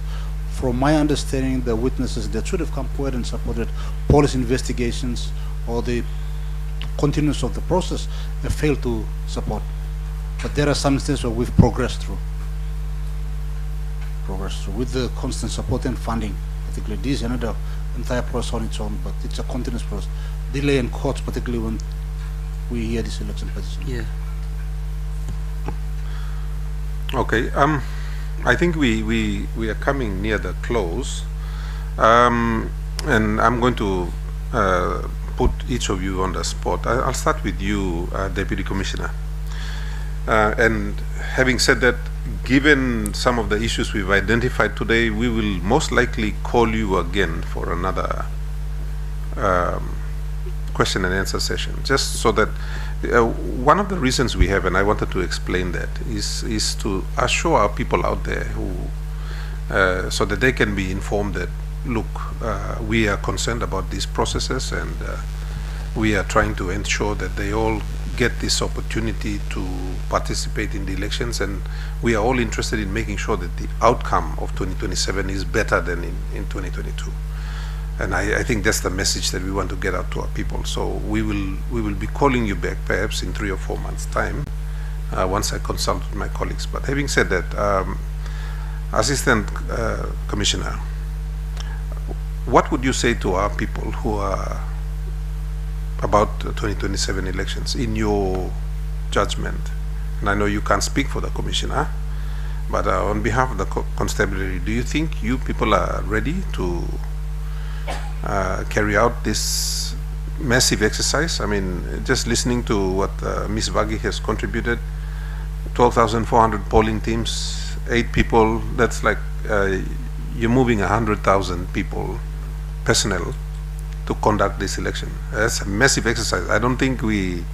Speaker 6: from my understanding, the witnesses that should have come forward and supported police investigations or the continuance of the process have failed to support. But there are some instances where we've progressed through with the constant support and funding. Particularly this is another entire process on its own, but it's a continuous process. Delay in courts, particularly when we hear this election petition.
Speaker 4: Yeah.
Speaker 1: Okay. I think we are coming near the close, and I'm going to put each of you on the spot. I'll start with you, Deputy Commissioner. And having said that, given some of the issues we've identified today, we will most likely call you again for another question and answer session, just so that one of the reasons we have, and I wanted to explain that, is to assure our people out there who, so that they can be informed that, look, we are concerned about these processes, and we are trying to ensure that they all get this opportunity to participate in the elections, and we are all interested in making sure that the outcome of 2027 is better than in 2022. And I think that's the message that we want to get out to our people. So we will be calling you back perhaps in 3 or 4 months' time, once I consult with my colleagues. But having said that, Assistant Commissioner, what would you say to our people who are about 2027 elections, in your judgment? And I know you can't speak for the Commissioner, but on behalf of the Constabulary, do you think you people are ready to carry out this massive exercise? I mean, just listening to what Ms. Vagi has contributed, 12,400 polling teams, 8 people, that's like you're moving 100,000 people, personnel, to conduct this election. That's a massive exercise. I don't think we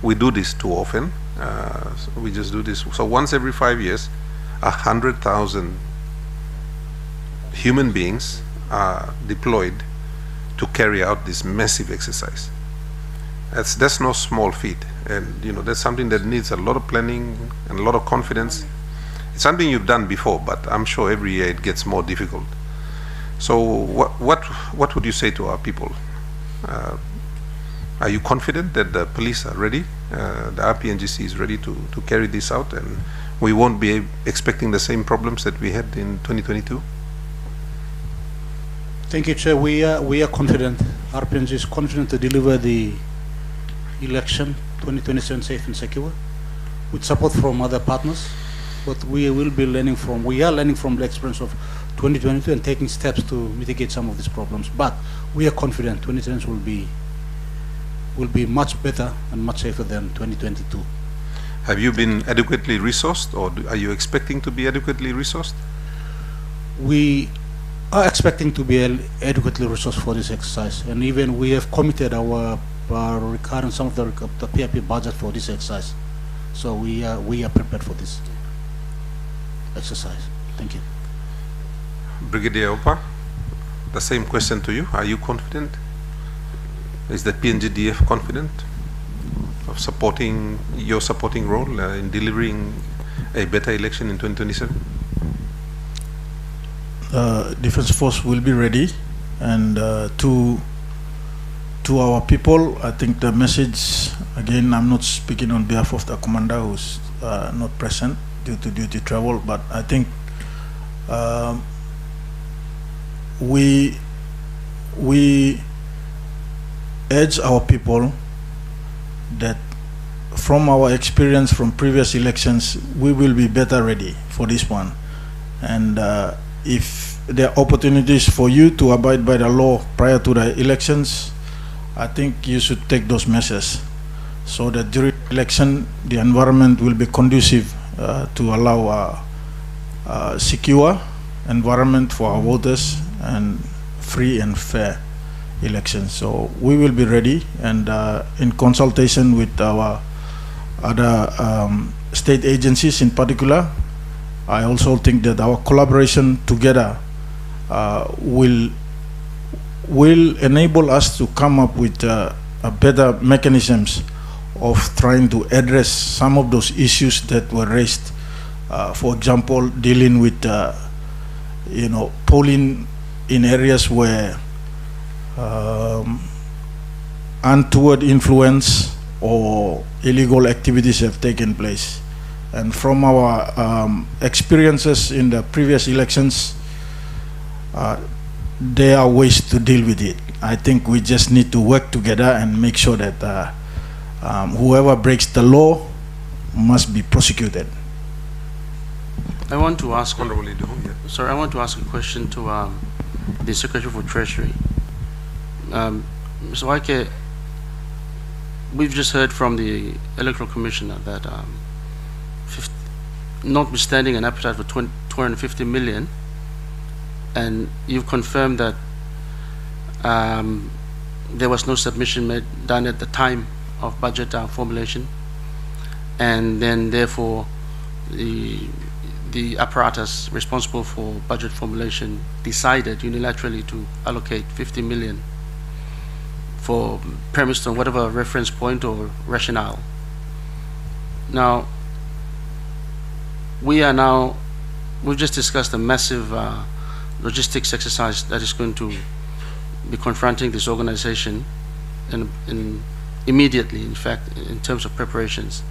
Speaker 1: do this too often. So we just do this. So once every 5 years, 100,000 human beings are deployed to carry out this massive exercise. That's no small feat, and that's something that needs a lot of planning and a lot of confidence, It's something you've done before, but I'm sure every year it gets more difficult. So what would you say to our people? Are you confident that the police are ready, the RPNGC is ready to carry this out, and we won't be expecting the same problems that we had in 2022?
Speaker 6: Thank you, Chair. We are confident. RPNG is confident to deliver the election 2027 safe and secure, with support from other partners. But we are learning from the experience of 2022 and taking steps to mitigate some of these problems. But we are confident 2027 will be much better and much safer than 2022.
Speaker 1: Have you been adequately resourced, or are you expecting to be adequately resourced?
Speaker 6: We are expecting to be adequately resourced for this exercise, and even we have committed our recurrent some of the PIP budget for this exercise. So we are prepared for this exercise. Thank you.
Speaker 1: Brigadier Opa, the same question to you. Are you confident? Is the PNGDF confident of supporting your supporting role in delivering a better election in 2027?
Speaker 7: Defense Force will be ready, and to our people, I think the message, again, I'm not speaking on behalf of the commander who's not present due to duty travel, but I think we urge our people that from our experience from previous elections, we will be better ready for this one. And if there are opportunities for you to abide by the law prior to the elections, I think you should take those measures so that during election the environment will be conducive to allow a secure environment for our voters and free and fair elections. So we will be ready, and in consultation with our other state agencies in particular, I also think that our collaboration together will enable us to come up with a better mechanisms of trying to address some of those issues that were raised. For example, dealing with polling in areas where untoward influence or illegal activities have taken place. And from our experiences in the previous elections, there are ways to deal with it. I think we just need to work together and make sure that whoever breaks the law must be prosecuted.
Speaker 4: I want to ask.
Speaker 1: Honorable Leader, yeah.
Speaker 4: Sorry, I want to ask a question to the Secretary for Treasury. Mr. Waike, we've just heard from the Electoral Commissioner that notwithstanding an appetite for 250 million, and you've confirmed that there was no submission done at the time of budget formulation, and then therefore the apparatus responsible for budget formulation decided unilaterally to allocate 50 million for premised on whatever reference point or rationale. Now, we've just discussed a massive logistics exercise that is going to be confronting this organization immediately, in fact, in terms of preparations.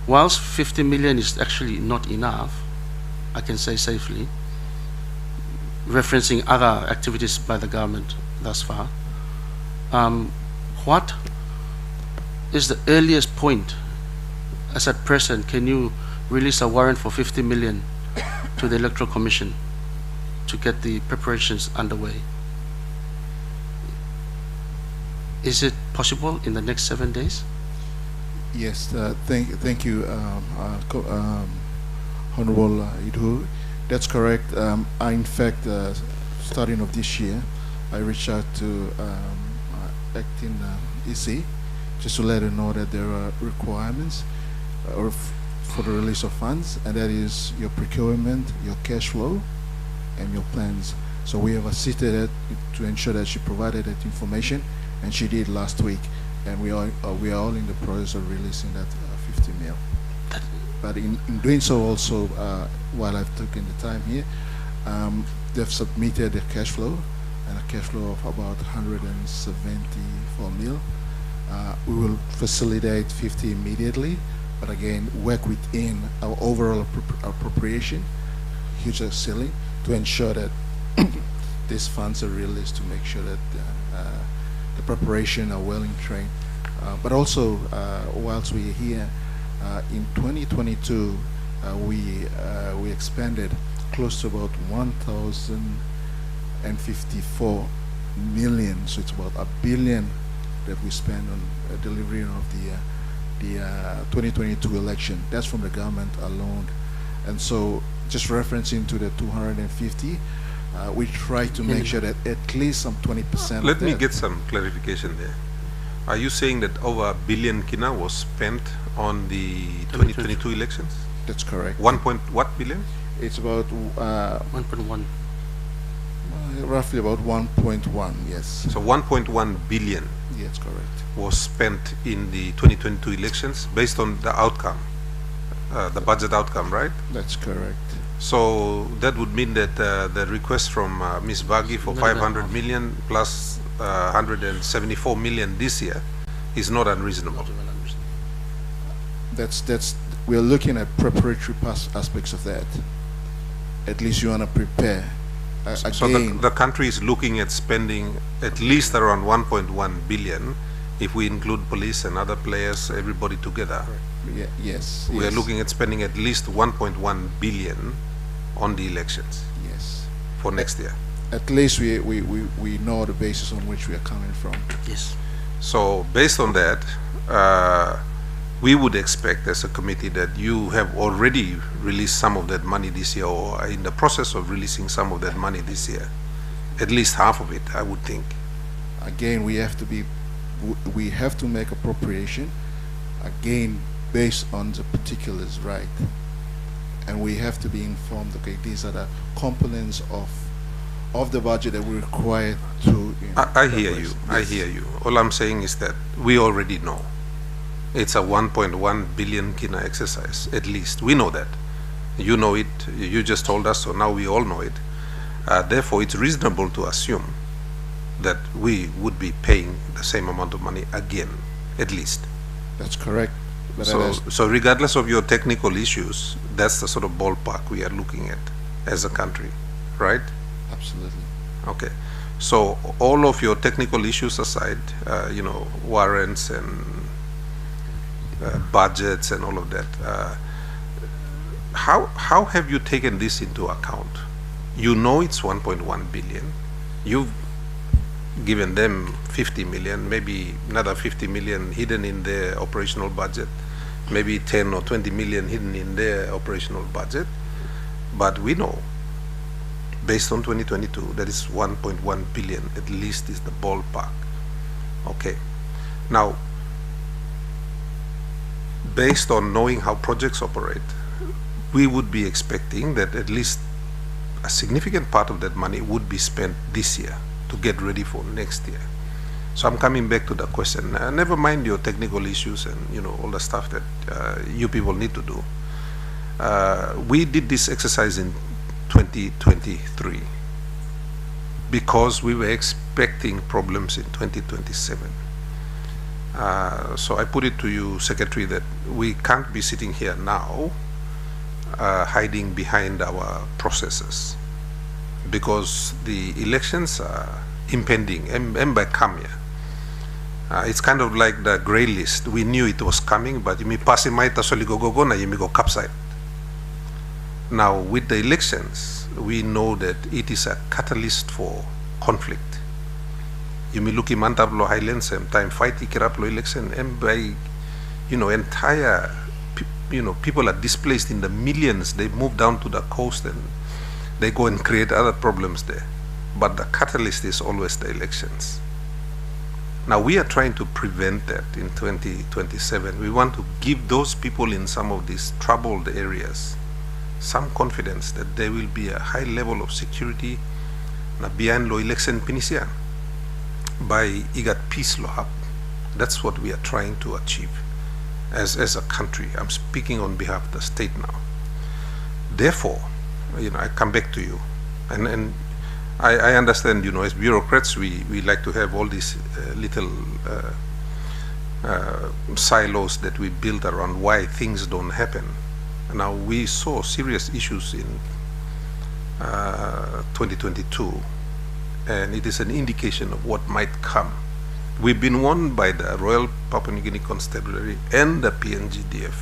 Speaker 4: Whilst 50 million is actually not enough, I can say safely, referencing other activities by the government thus far, what is the earliest point, as at present, can you release a warrant for 50 million to the Electoral Commission to get the preparations underway? Is it possible in the next 7 days?
Speaker 3: Yes, thank you, Honorable Idhu. That's correct. In fact, starting of this year, I reached out to acting EC just to let her know that there are requirements for the release of funds, and that is your procurement, your cash flow, and your plans. So we have assisted her to ensure that she provided that information, and she did last week, and we are all in the process of releasing that 50 mil. But in doing so also, while I've taken the time here, they've submitted a cash flow, and a cash flow of about 174 mil. We will facilitate 50 immediately, but again, work within our overall appropriation, huge ceiling, to ensure that these funds are released, to make sure that the preparation are well in train. But also, whilst we're here, in 2022, we expended close to about 1,054 million. So it's about $1 billion that we spend on delivery of the 2022 election. That's from the government alone. And so, just referencing to the 250, we try to make sure that at least some 20%.
Speaker 1: Let me get some clarification there. Are you saying that over $1 billion kina was spent on the 2022 elections?
Speaker 3: That's correct.
Speaker 1: What billion?
Speaker 3: It's about
Speaker 4: 1.1.
Speaker 3: roughly about 1.1. Yes.
Speaker 1: So 1.1 billion
Speaker 3: Yes, correct.
Speaker 1: was spent in the 2022 elections based on the outcome, the budget outcome, right?
Speaker 3: That's correct.
Speaker 1: So that would mean that the request from Ms. Vagi for 500 million plus 174 million this year is not unreasonable.
Speaker 3: That's we're looking at preparatory aspects of that. At least you want to prepare.
Speaker 1: So the country is looking at spending at least around 1.1 billion if we include police and other players, everybody together.
Speaker 3: Yes.
Speaker 1: We are looking at spending at least 1.1 billion on the elections.
Speaker 3: Yes.
Speaker 1: For next year.
Speaker 3: At least we know the basis on which we are coming from.
Speaker 4: Yes.
Speaker 1: So based on that, we would expect as a committee that you have already released some of that money this year, or are in the process of releasing some of that money this year. At least half of it, I would think.
Speaker 3: Again, we have to make appropriation, again, based on the particulars, right? And we have to be informed, okay, these are the components of the budget that we require to.
Speaker 1: I hear you.
Speaker 3: Yes.
Speaker 1: I hear you. All I'm saying is that we already know. It's a 1.1 billion kina exercise, at least. We know that. You know it. You just told us, so now we all know it. Therefore, it's reasonable to assume that we would be paying the same amount of money again, at least.
Speaker 3: That's correct. But
Speaker 1: So regardless of your technical issues, that's the sort of ballpark we are looking at as a country, right?
Speaker 3: Absolutely.
Speaker 1: Okay. So all of your technical issues aside, warrants and budgets and all of that, how have you taken this into account? You know it's 1.1 billion. You've given them 50 million, maybe another 50 million hidden in their operational budget, maybe 10 or 20 million hidden in their operational budget. But we know, based on 2022, that is 1.1 billion at least is the ballpark. Okay. Now, based on knowing how projects operate, we would be expecting that at least a significant part of that money would be spent this year to get ready for next year. So I'm coming back to the question. Never mind your technical issues and all the stuff that you people need to do. We did this exercise in 2023 because we were expecting problems in 2027. So I put it to you, Secretary, that we can't be sitting here now hiding behind our processes, because the elections are impending. It's kind of like the gray list. We knew it was coming, but you pass na you go capside. Now with the elections, we know that it is a catalyst for conflict. You may look at Highlands same time fight ikiraplo election and by entire people are displaced in the millions. They move down to the coast and they go and create other problems there. But the catalyst is always the elections. Now we are trying to prevent that in 2027. We want to give those people in some of these troubled areas some confidence that there will be a high level of security na behind lo election pinisian by igat peace lo hap. That's what we are trying to achieve. as a country. I'm speaking on behalf of the state now. Therefore, I come back to you, and I understand, as bureaucrats, we like to have all these little silos that we build around why things don't happen. Now, we saw serious issues in 2022, and it is an indication of what might come. We've been warned by the Royal Papua New Guinea Constabulary and the PNG DF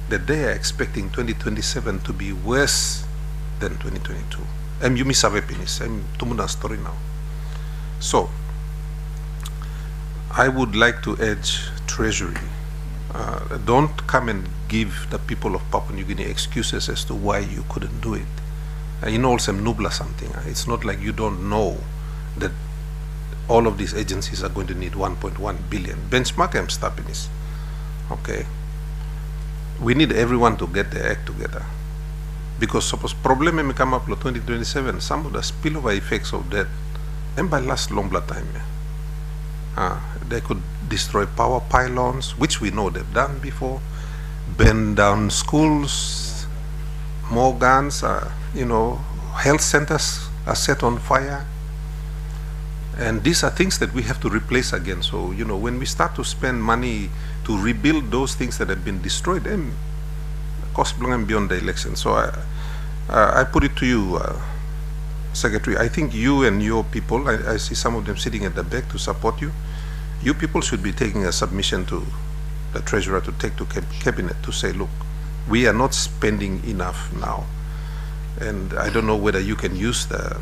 Speaker 1: that they are expecting 2027 to be worse than 2022. I'm Yumi Savepinis, I'm Tumuna story now. So, I would like to urge Treasury, don't come and give the people of Papua New Guinea excuses as to why you couldn't do it. Also nubla something. It's not like you don't know that all of these agencies are going to need 1.1 billion. Benchmark and stabilis. Okay. We need everyone to get their act together. Because suppose problem may come up in 2027, some of the spillover effects of that, and by last longer time, they could destroy power pylons, which we know they've done before, burn down schools, more guns, health centers are set on fire. And these are things that we have to replace again. So, when we start to spend money to rebuild those things that have been destroyed, then cost belong beyond the election. So I put it to you, Secretary, I think you and your people, I see some of them sitting at the back to support you. You people should be taking a submission to the Treasurer to take to Cabinet to say, look, we are not spending enough now. And I don't know whether you can use the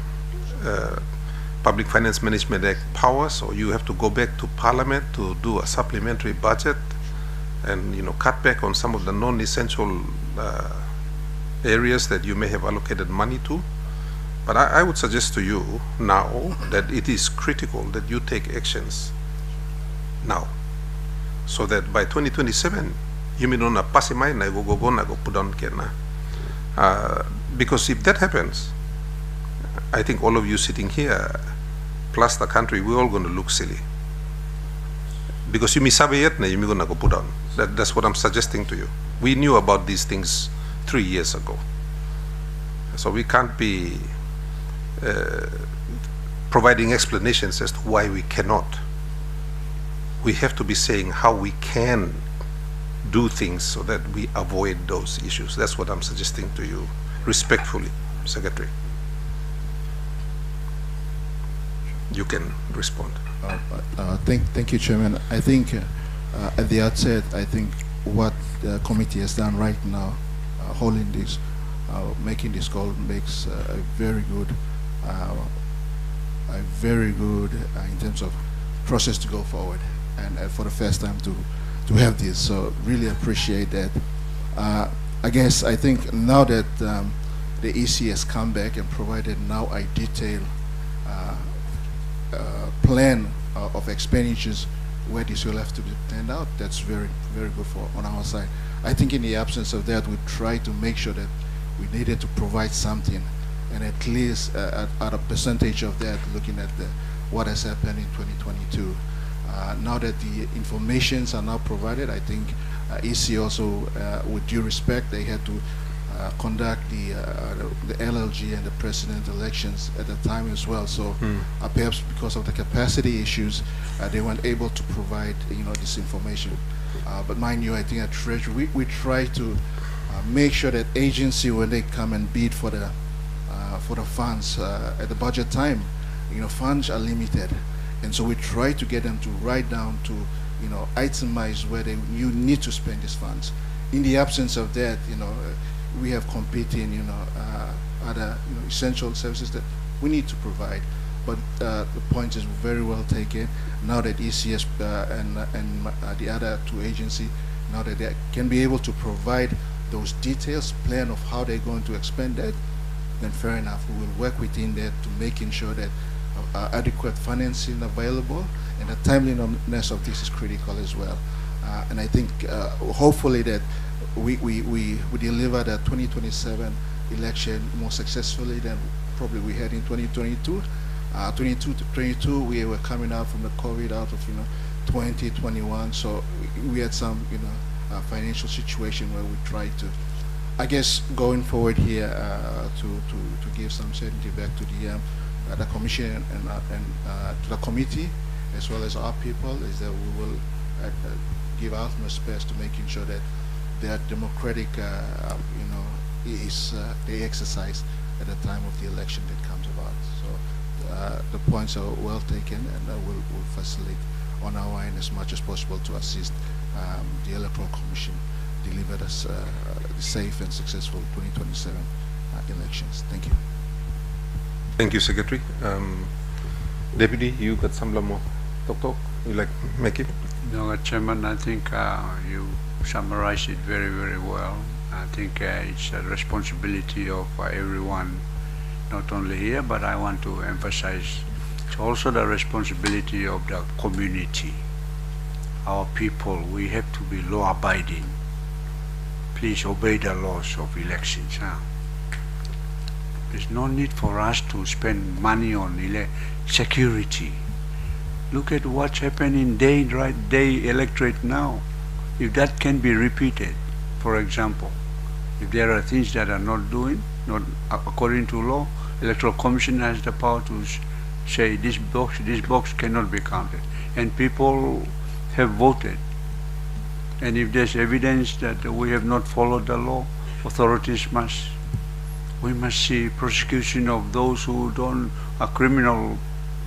Speaker 1: Public Finance Management Act powers, or you have to go back to Parliament to do a supplementary budget and cut back on some of the non-essential areas that you may have allocated money to. But I would suggest to you now that it is critical that you take actions now, so that by 2027 you may not pass my na go put on kena. Because if that happens, I think all of you sitting here, plus the country, we're all going to look silly. Because you misabi yet na you may gonna go put on. That's what I'm suggesting to you. We knew about these things 3 years ago. So we can't be providing explanations as to why we cannot. We have to be saying how we can do things so that we avoid those issues. That's what I'm suggesting to you, respectfully, Secretary. You can respond.
Speaker 3: Thank you, Chairman. I think at the outset, I think what the committee has done right now, holding this, making this call makes a very good in terms of process to go forward, and for the first time to have this. So really appreciate that. I guess I think now that the EC has come back and provided now a detailed plan of expenditures where this will have to be planned out, that's very, very good for on our side. I think in the absence of that, we try to make sure that we needed to provide something, and at least at a percentage of that, looking at what has happened in 2022. Now that the informations are now provided, I think EC also, with due respect, they had to conduct the LLG and the president elections at the time as well. So perhaps because of the capacity issues, they weren't able to provide this information. But mind you, I think at Treasury we try to make sure that agency, when they come and bid for the funds at the budget time, funds are limited, and so we try to get them to write down to itemize where you need to spend these funds. In the absence of that, we have competing, other essential services that we need to provide. But the point is very well taken. Now that ECS and the other two agencies, now that they can be able to provide those details, plan of how they're going to expend that, then fair enough. We will work within that to making sure that adequate financing available, and the timeliness of this is critical as well. And I think hopefully that we deliver the 2027 election more successfully than probably we had in 2022. 22 we were coming out from the COVID out of 2021, so we had some financial situation where we try to, I guess, going forward here to give some certainty back to the commission and to the committee as well as our people, is that we will give utmost best to making sure that their democratic, is they exercise at the time of the election that comes about. So the points are well taken, and we'll facilitate on our end as much as possible to assist the Electoral Commission deliver us the safe and successful 2027 elections. Thank you.
Speaker 1: Thank you, Secretary. Deputy, you got some more talk? You like make it?
Speaker 5: No, Chairman, I think you summarized it very, very well. I think it's a responsibility of everyone, not only here, but I want to emphasize it's also the responsibility of the community. Our people, we have to be law-abiding. Please obey the laws of elections. There's no need for us to spend money on security. Look at what's happening day electorate now. If that can be repeated, for example, if there are things that are not according to law, Electoral Commission has the power to say this box cannot be counted, and people have voted. And if there's evidence that we have not followed the law, authorities we must see prosecution of those who are criminal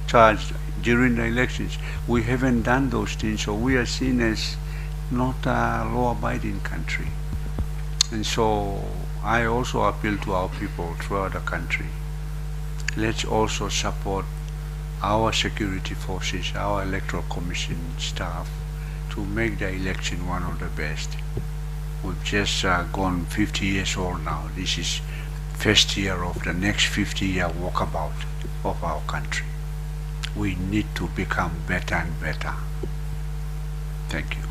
Speaker 5: charged during the elections. We haven't done those things, so we are seen as not a law-abiding country. And so I also appeal to our people throughout the country. Let's also support our security forces, our Electoral Commission staff, to make the election one of the best. We've just gone 50 years old now. This is first year of the next 50-year walkabout of our country. We need to become better and better. Thank you.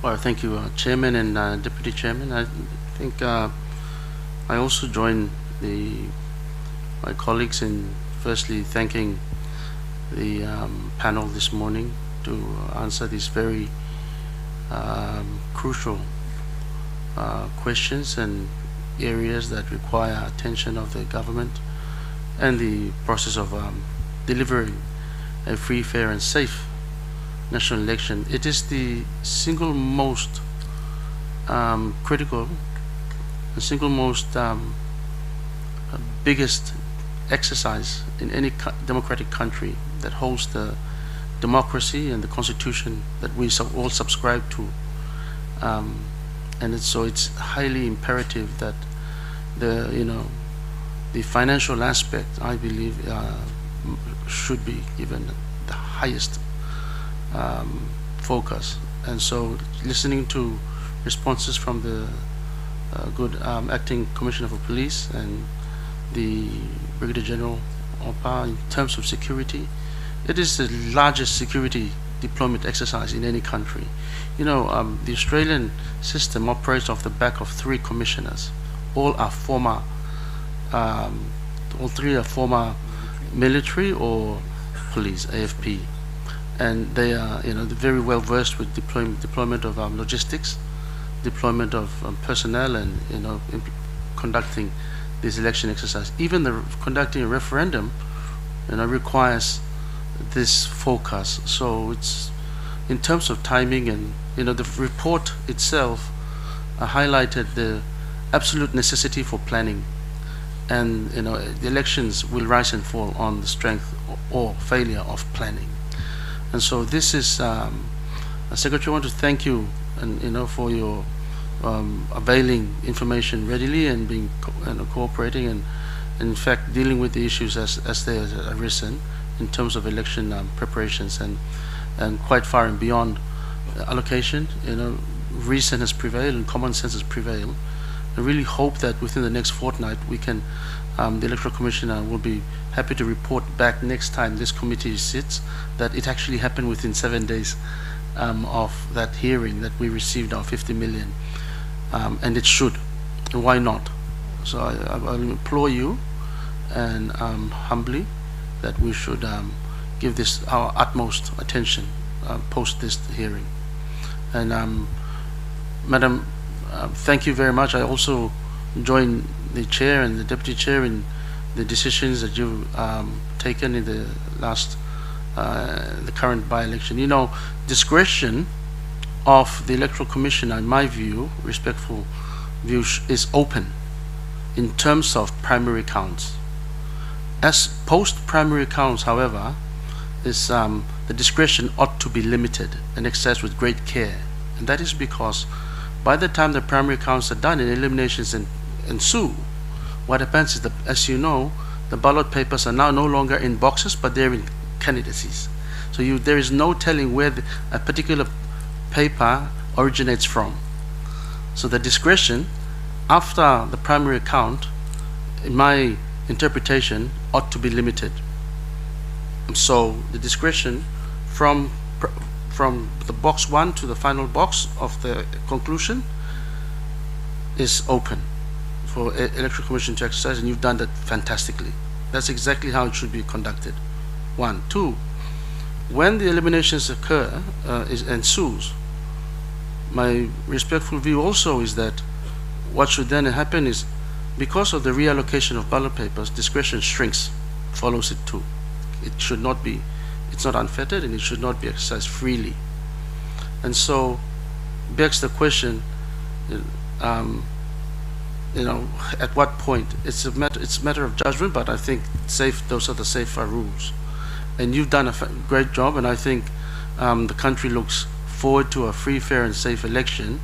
Speaker 4: Well, thank you, Chairman and Deputy Chairman. I think I also join my colleagues in firstly thanking the panel this morning to answer these very crucial questions and areas that require attention of the government and the process of delivering a free, fair and safe national election. It is the single most critical, the single most biggest exercise in any democratic country that holds the democracy and the constitution that we all subscribe to. And it's highly imperative that the financial aspect, I believe, should be given the highest focus. And so listening to responses from the good Acting Commissioner for Police and the Brigadier General Opa in terms of security, it is the largest security deployment exercise in any country. The Australian system operates off the back of 3 commissioners. All three are former military or police, AFP, and they are very well versed with deployment of logistics, deployment of personnel, and conducting this election exercise. Even conducting a referendum requires this focus. So it's in terms of timing, and the report itself highlighted the absolute necessity for planning, and the elections will rise and fall on the strength or failure of planning. And so this is Secretary, I want to thank you and for your availing information readily and being cooperating and in fact dealing with the issues as they have arisen in terms of election preparations and quite far and beyond allocation. Reason has prevailed and common sense has prevailed. I really hope that within the next fortnight we can, the Electoral Commissioner will be happy to report back next time this committee sits that it actually happened within 7 days of that hearing, that we received our 50 million, and it should, and why not? So I implore you and humbly that we should give this our utmost attention post this hearing. And Madam, thank you very much. I also join the chair and the deputy chair in the decisions that you've taken in the last, the current by-election. You know, discretion of the Electoral Commission, in my view, respectful view, is open in terms of primary counts. As post-primary counts, however, is the discretion ought to be limited and exercised with great care. And that is because by the time the primary counts are done and eliminations ensue, what happens is that, as you know, the ballot papers are now no longer in boxes, but they're in candidacies. So there is no telling where a particular paper originates from. So the discretion after the primary count, in my interpretation, ought to be limited. So the discretion from the box 1 to the final box of the conclusion is open for Electoral Commission to exercise, and you've done that fantastically. That's exactly how it should be conducted. 1. 2, when the eliminations occur, ensues, my respectful view also is that what should then happen is, because of the reallocation of ballot papers, discretion shrinks, follows it too. It should not be, it's not unfettered, and it should not be exercised freely. And so begs the question, you know, at what point? It's a matter of judgment, but I think those are the safer rules. And you've done a great job, and I think the country looks forward to a free, fair, and safe election,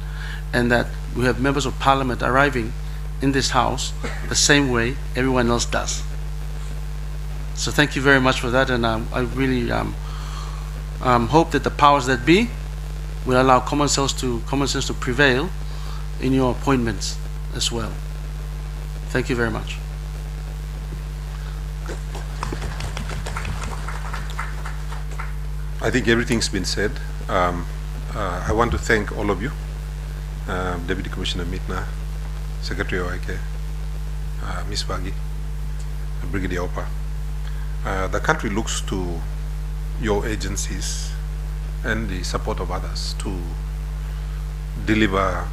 Speaker 4: and that we have members of parliament arriving in this house the same way everyone else does. So thank you very much for that, and I really hope that the powers that be will allow common sense to prevail in your appointments as well. Thank you very much.
Speaker 1: I think everything's been said. I want to thank all of you, Deputy Commissioner Mitna, Secretary Oike, Ms. Vagi, Brigadier Opa. The country looks to your agencies and the support of others to deliver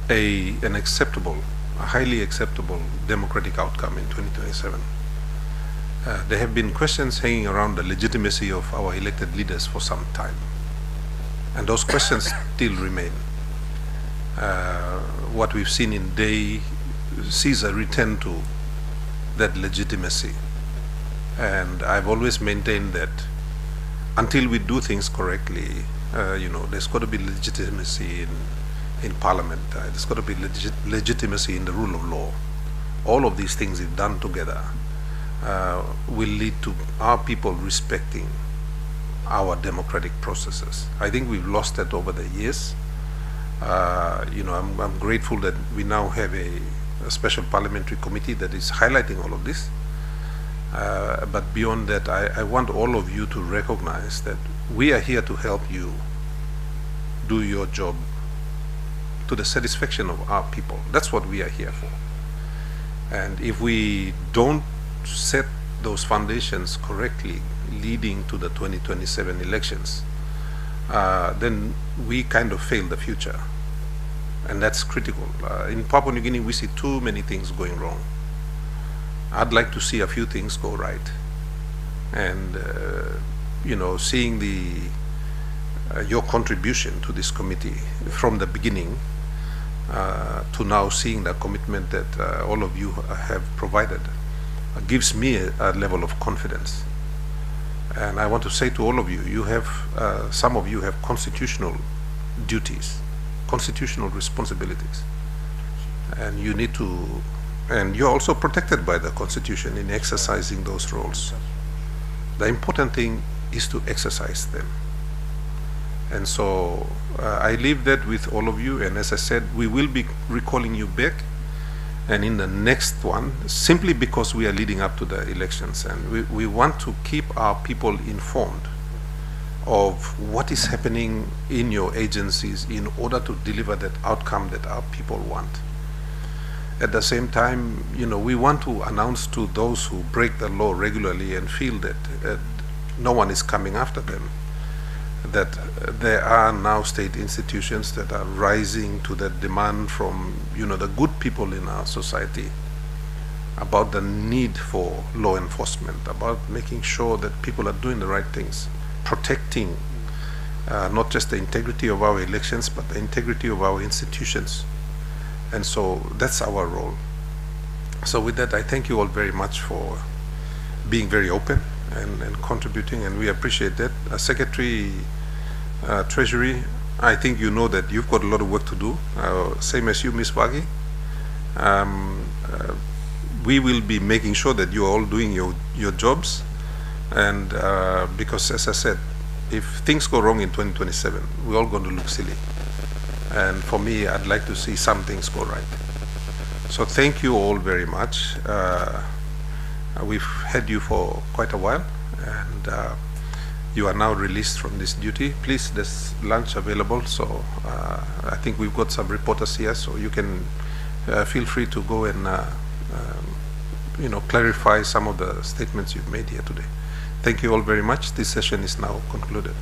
Speaker 1: an acceptable, a highly acceptable democratic outcome in 2027. There have been questions hanging around the legitimacy of our elected leaders for some time, and those questions still remain. What we've seen in Day sees a return to that legitimacy, and I've always maintained that until we do things correctly, you know, there's got to be legitimacy in Parliament. There's got to be legitimacy in the rule of law. All of these things, if done together, will lead to our people respecting our democratic processes. I think we've lost that over the years. You know, I'm grateful that we now have a special parliamentary committee that is highlighting all of this. But beyond that, I want all of you to recognize that we are here to help you do your job to the satisfaction of our people. That's what we are here for. And if we don't set those foundations correctly leading to the 2027 elections, then we kind of fail the future. And that's critical. In Papua New Guinea, we see too many things going wrong. I'd like to see a few things go right. And, you know, seeing your contribution to this committee from the beginning to now seeing the commitment that all of you have provided gives me a level of confidence. And I want to say to all of you, some of you have constitutional duties, constitutional responsibilities, and you need to, and you're also protected by the Constitution in exercising those roles. The important thing is to exercise them. And so I leave that with all of you, and as I said, we will be recalling you back, and in the next one, simply because we are leading up to the elections, and we want to keep our people informed of what is happening in your agencies in order to deliver that outcome that our people want. At the same time, you know, we want to announce to those who break the law regularly and feel that no one is coming after them, that there are now state institutions that are rising to that demand from, the good people in our society about the need for law enforcement, about making sure that people are doing the right things, protecting not just the integrity of our elections, but the integrity of our institutions. And so that's our role. So with that, I thank you all very much for being very open and contributing, and we appreciate that. Secretary Treasury, I think you know that you've got a lot of work to do, same as you, Ms. Wagi. We will be making sure that you're all doing your jobs, and because, as I said, if things go wrong in 2027, we're all going to look silly. And for me, I'd like to see some things go right. So thank you all very much. We've had you for quite a while, and you are now released from this duty. Please, there's lunch available, so I think we've got some reporters here, so you can feel free to go and clarify some of the statements you've made here today. Thank you all very much. This session is now concluded.